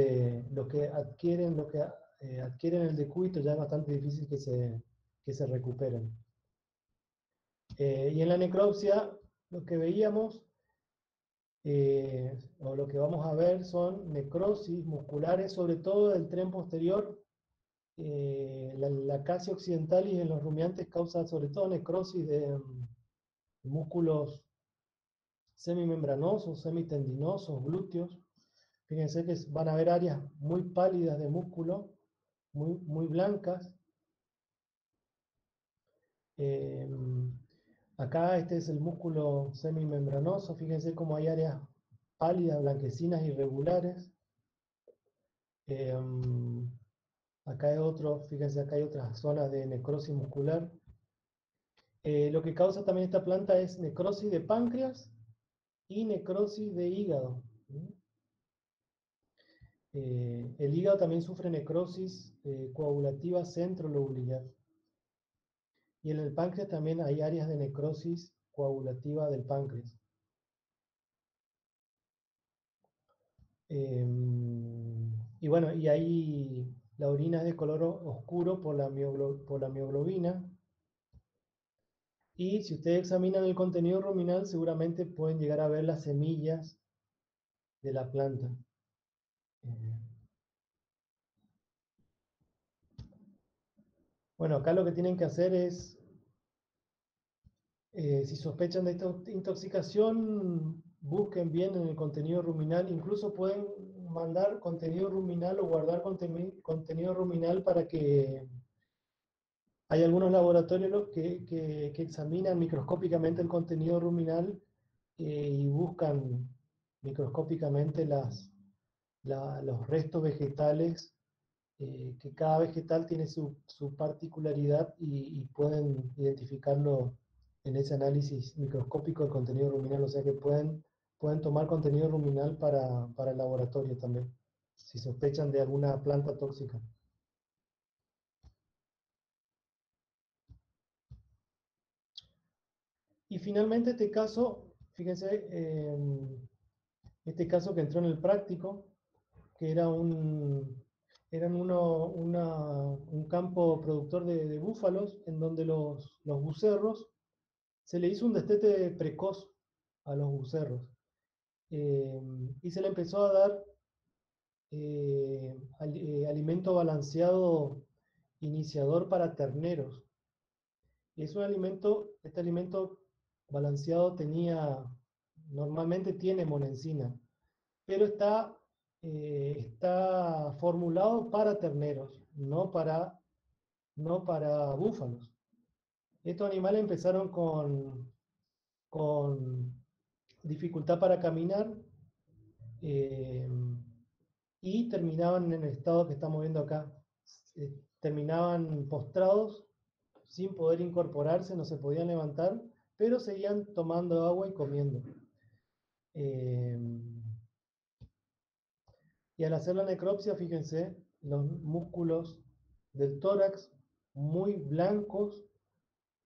B: adquieren el decúbito, ya es bastante difícil que se recuperen. Y en la necropsia lo que veíamos, o lo que vamos a ver, son necrosis musculares, sobre todo del tren posterior. La Cassia occidentalis en los rumiantes causa sobre todo necrosis de músculos semimembranosos, semitendinosos, glúteos. Fíjense que van a haber áreas muy pálidas de músculo, muy, muy blancas. Eh, Acá este es el músculo semimembranoso. Fíjense cómo hay áreas pálidas, blanquecinas, irregulares. Acá hay fíjense, acá hay otras zonas de necrosis muscular. Lo que causa también esta planta es necrosis de páncreas y necrosis de hígado. El hígado también sufre necrosis coagulativa centrolobular. Y en el páncreas también hay áreas de necrosis coagulativa del páncreas. Y bueno, y ahí la orina es de color oscuro por la mioglobina. Y si ustedes examinan el contenido ruminal, seguramente pueden llegar a ver las semillas de la planta. Bueno, acá lo que tienen que hacer es, si sospechan de esta intoxicación, busquen bien en el contenido ruminal. Incluso pueden mandar contenido ruminal o guardar contenido ruminal para que... Hay algunos laboratorios que examinan microscópicamente el contenido ruminal, y buscan microscópicamente los restos vegetales, que cada vegetal tiene su particularidad, y pueden identificarlo en ese análisis microscópico del contenido ruminal. O sea que pueden tomar contenido ruminal para el laboratorio también, si sospechan de alguna planta tóxica. Y finalmente este caso, fíjense, este caso que entró en el práctico, que era eran un campo productor de búfalos, en donde los bucerros, se le hizo un destete precoz a los bucerros. Y se le empezó a dar alimento balanceado iniciador para terneros. Y es un alimento, este alimento balanceado normalmente tiene monensina, pero está formulado para terneros, no para búfalos. Estos animales empezaron con dificultad para caminar, eh, y terminaban en el estado que estamos viendo acá. Terminaban postrados, sin poder incorporarse, no se podían levantar, pero seguían tomando agua y comiendo. Y al hacer la necropsia, fíjense, los músculos del tórax muy blancos,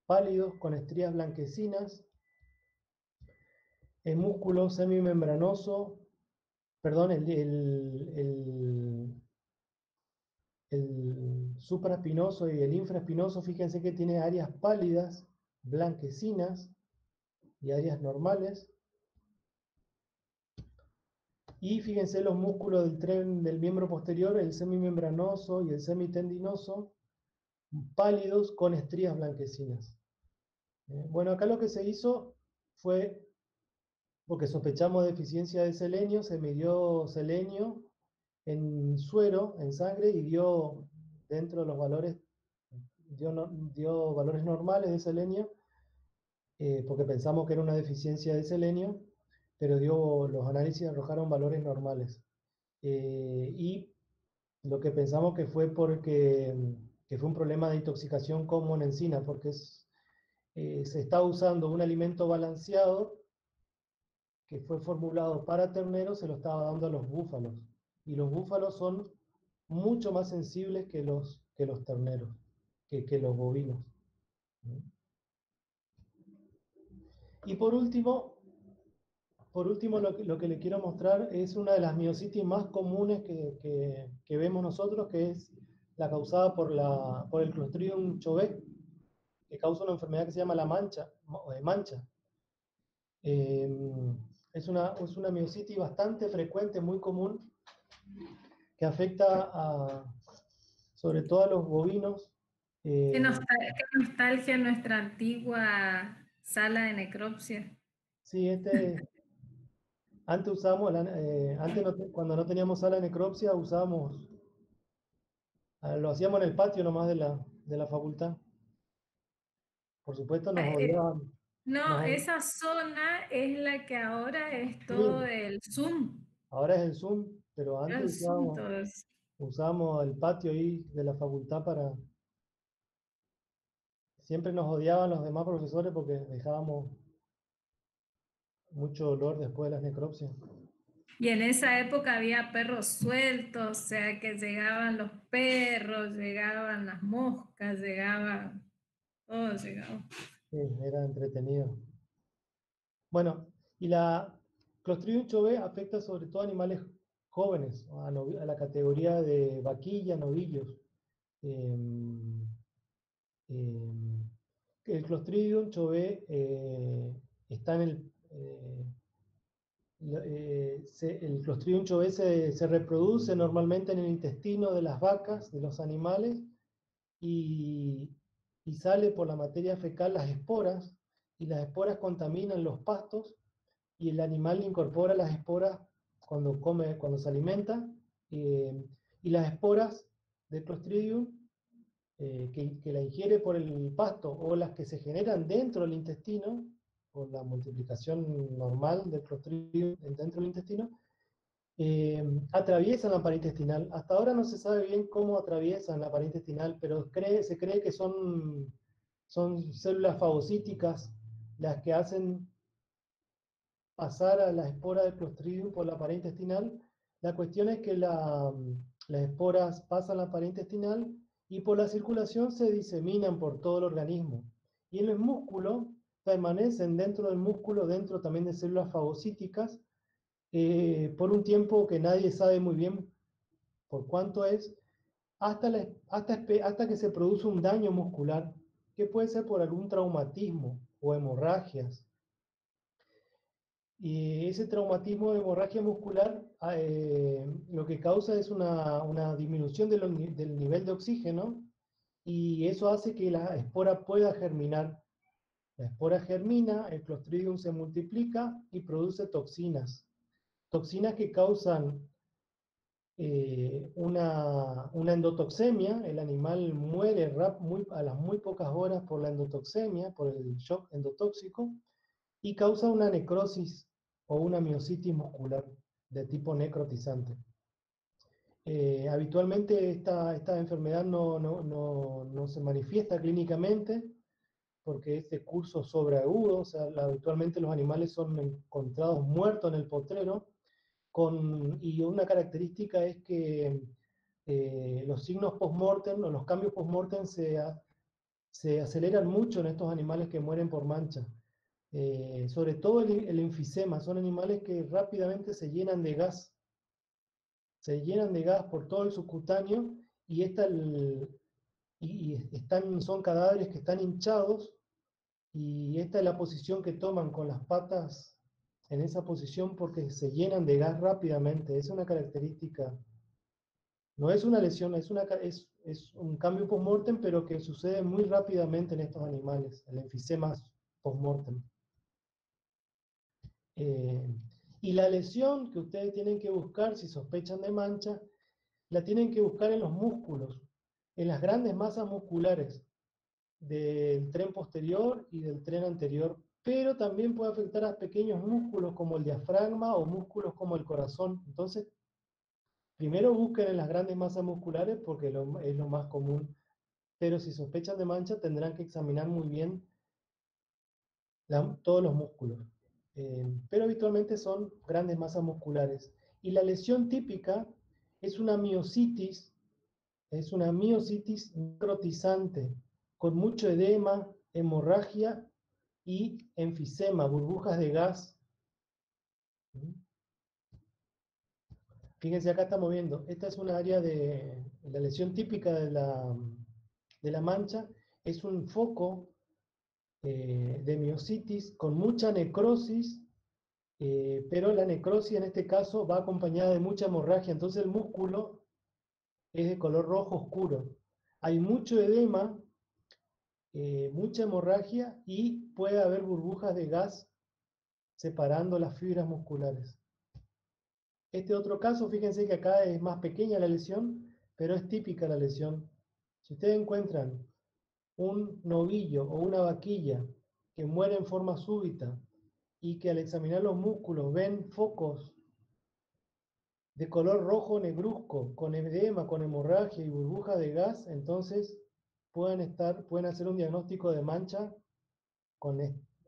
B: pálidos, con estrías blanquecinas, el músculo semimembranoso, perdón, el supraespinoso y el infraespinoso, fíjense que tiene áreas pálidas, blanquecinas y áreas normales. Y fíjense los músculos del miembro posterior, el semimembranoso y el semitendinoso, pálidos con estrías blanquecinas. Bueno, acá lo que se hizo fue, porque sospechamos deficiencia de selenio, se midió selenio en suero, en sangre, y dio dentro de los valores, dio valores normales de selenio, porque pensamos que era una deficiencia de selenio, pero los análisis arrojaron valores normales. Y lo que pensamos que fue que fue un problema de intoxicación con monensina, porque se está usando un alimento balanceado que fue formulado para terneros, se lo estaba dando a los búfalos. Y los búfalos son mucho más sensibles que los terneros, que los bovinos. Y por último lo que le quiero mostrar es una de las miositis más comunes que vemos nosotros, que es la causada por el Clostridium chové, que causa una enfermedad que se llama la mancha. Es una miositis bastante frecuente, muy común, que afecta sobre todo a los bovinos.
C: Qué nostalgia nuestra antigua sala de necropsia.
B: Sí, antes usamos, cuando no teníamos sala de necropsia, lo hacíamos en el patio nomás de la facultad. Por supuesto nos odiaban.
C: No, esa zona es la que ahora es todo
B: Sí,
C: el Zoom.
B: ahora es el Zoom, pero antes usábamos el patio ahí de la facultad para... Siempre nos odiaban los demás profesores porque dejábamos mucho olor después de las necropsias.
C: Y en esa época había perros sueltos, o sea que llegaban los perros, llegaban las moscas, todo llegaba.
B: Sí, era entretenido. Bueno, y la Clostridium chové afecta sobre todo a animales jóvenes, a la categoría de vaquilla, novillos. El Clostridium chové está en el Clostridium chové se reproduce normalmente en el intestino de las vacas, de los animales, y sale por la materia fecal las esporas, y las esporas contaminan los pastos, y el animal incorpora las esporas cuando se alimenta, y las esporas de Clostridium, que la ingiere por el pasto, o las que se generan dentro del intestino, por la multiplicación normal del Clostridium dentro del intestino, atraviesan la pared intestinal. Hasta ahora no se sabe bien cómo atraviesan la pared intestinal, pero se cree que son células fagocíticas las que hacen pasar a la espora de Clostridium por la pared intestinal. La cuestión es que las esporas pasan la pared intestinal y por la circulación se diseminan por todo el organismo. Y en el músculo permanecen dentro del músculo, dentro también de células fagocíticas, por un tiempo que nadie sabe muy bien por cuánto es, hasta que se produce un daño muscular, que puede ser por algún traumatismo o hemorragias. Y ese traumatismo de hemorragia muscular lo que causa es una disminución del nivel de oxígeno, y eso hace que la espora pueda germinar. La espora germina, el Clostridium se multiplica y produce toxinas. Toxinas que causan una endotoxemia. El animal muere a las muy pocas horas por la endotoxemia, por el shock endotóxico, y causa una necrosis o una miositis muscular de tipo necrotizante. Habitualmente esta enfermedad no se manifiesta clínicamente porque es de curso sobreagudo, o sea, habitualmente los animales son encontrados muertos en el potrero, y una característica es que los signos post-mortem o los cambios post-mortem se aceleran mucho en estos animales que mueren por mancha. Sobre todo el enfisema, son animales que rápidamente se llenan de gas por todo el subcutáneo, y, son cadáveres que están hinchados, y esta es la posición que toman con las patas en esa posición porque se llenan de gas rápidamente. Es una característica, no es una lesión, es un cambio post-mortem, pero que sucede muy rápidamente en estos animales, el enfisema post-mortem. Y la lesión que ustedes tienen que buscar, si sospechan de mancha, la tienen que buscar en los músculos, en las grandes masas musculares del tren posterior y del tren anterior, pero también puede afectar a pequeños músculos como el diafragma o músculos como el corazón. Entonces, primero busquen en las grandes masas musculares porque es lo más común, pero si sospechan de mancha tendrán que examinar muy bien todos los músculos. Pero habitualmente son grandes masas musculares. Y la lesión típica es una miositis necrotizante, con mucho edema, hemorragia y enfisema, burbujas de gas. Fíjense, acá estamos viendo, esta es una área de la lesión típica de la mancha, es un foco de miositis con mucha necrosis, pero la necrosis en este caso va acompañada de mucha hemorragia, entonces el músculo es de color rojo oscuro. Hay mucho edema, mucha hemorragia, y puede haber burbujas de gas separando las fibras musculares. Este otro caso, fíjense que acá es más pequeña la lesión, pero es típica la lesión. Si ustedes encuentran un novillo o una vaquilla que muere en forma súbita y que al examinar los músculos ven focos de color rojo negruzco, con edema, con hemorragia y burbuja de gas, entonces pueden hacer un diagnóstico de mancha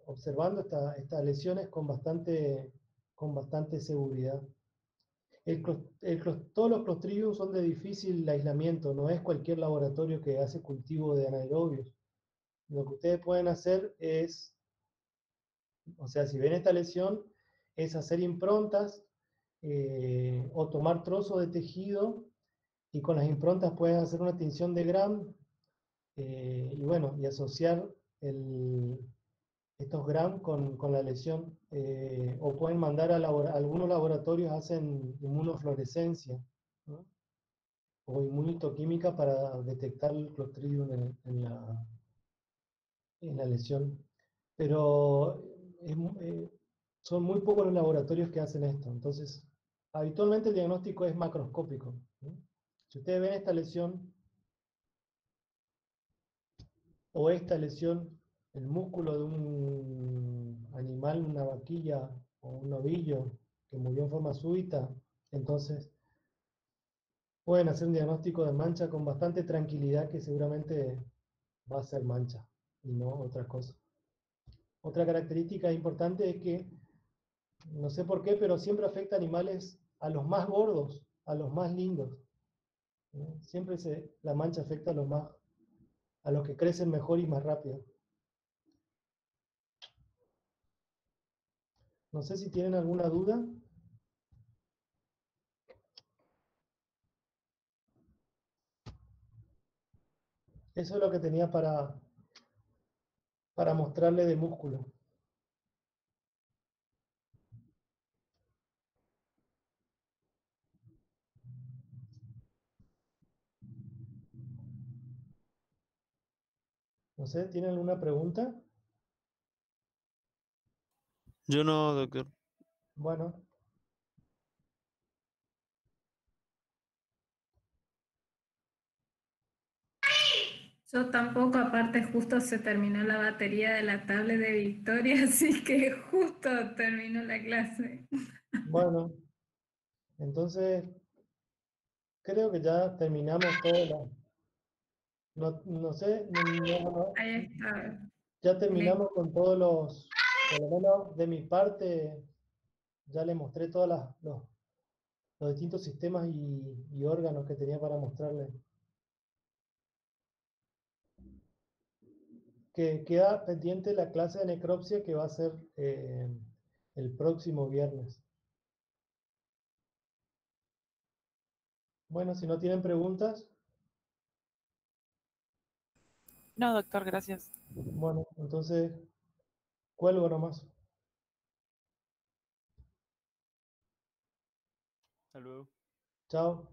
B: observando estas lesiones con bastante seguridad. Todos los Clostridium son de difícil aislamiento, no es cualquier laboratorio que hace cultivo de anaerobios. Lo que ustedes pueden hacer es, o sea, si ven esta lesión, es hacer improntas o tomar trozos de tejido, y con las improntas pueden hacer una tinción de Gram, y bueno, y asociar estos Gram con la lesión, o pueden mandar algunos laboratorios hacen inmunofluorescencia, ¿no? O inmunitoquímica para detectar el Clostridium en la lesión. Pero son muy pocos los laboratorios que hacen esto, entonces habitualmente el diagnóstico es macroscópico, ¿no? Si ustedes ven esta lesión o esta lesión, el músculo de un animal, una vaquilla o un novillo que murió en forma súbita, entonces pueden hacer un diagnóstico de mancha con bastante tranquilidad, que seguramente va a ser mancha y no otra cosa. Otra característica importante es que, no sé por qué, pero siempre afecta a animales, a los más gordos, a los más lindos, ¿no? Siempre la mancha afecta a los que crecen mejor y más rápido. No sé si tienen alguna duda. Eso es lo que tenía para mostrarle de músculo. No sé, ¿tiene alguna pregunta?
D: Yo no, doctor.
B: Bueno,
C: Yo tampoco, aparte justo se terminó la batería de la tablet de Victoria, así que justo terminó la clase.
B: bueno, entonces creo que ya terminamos todo. No sé,
C: Ahí está.
B: ya terminamos con todos por lo menos de mi parte, ya le mostré todos los distintos sistemas y órganos que tenía para mostrarle. Que queda pendiente la clase de necropsia que va a ser el próximo viernes. Bueno, si no tienen preguntas,
A: No, doctor, gracias.
B: bueno, entonces cuelgo nomás.
D: Hasta luego.
B: Chao.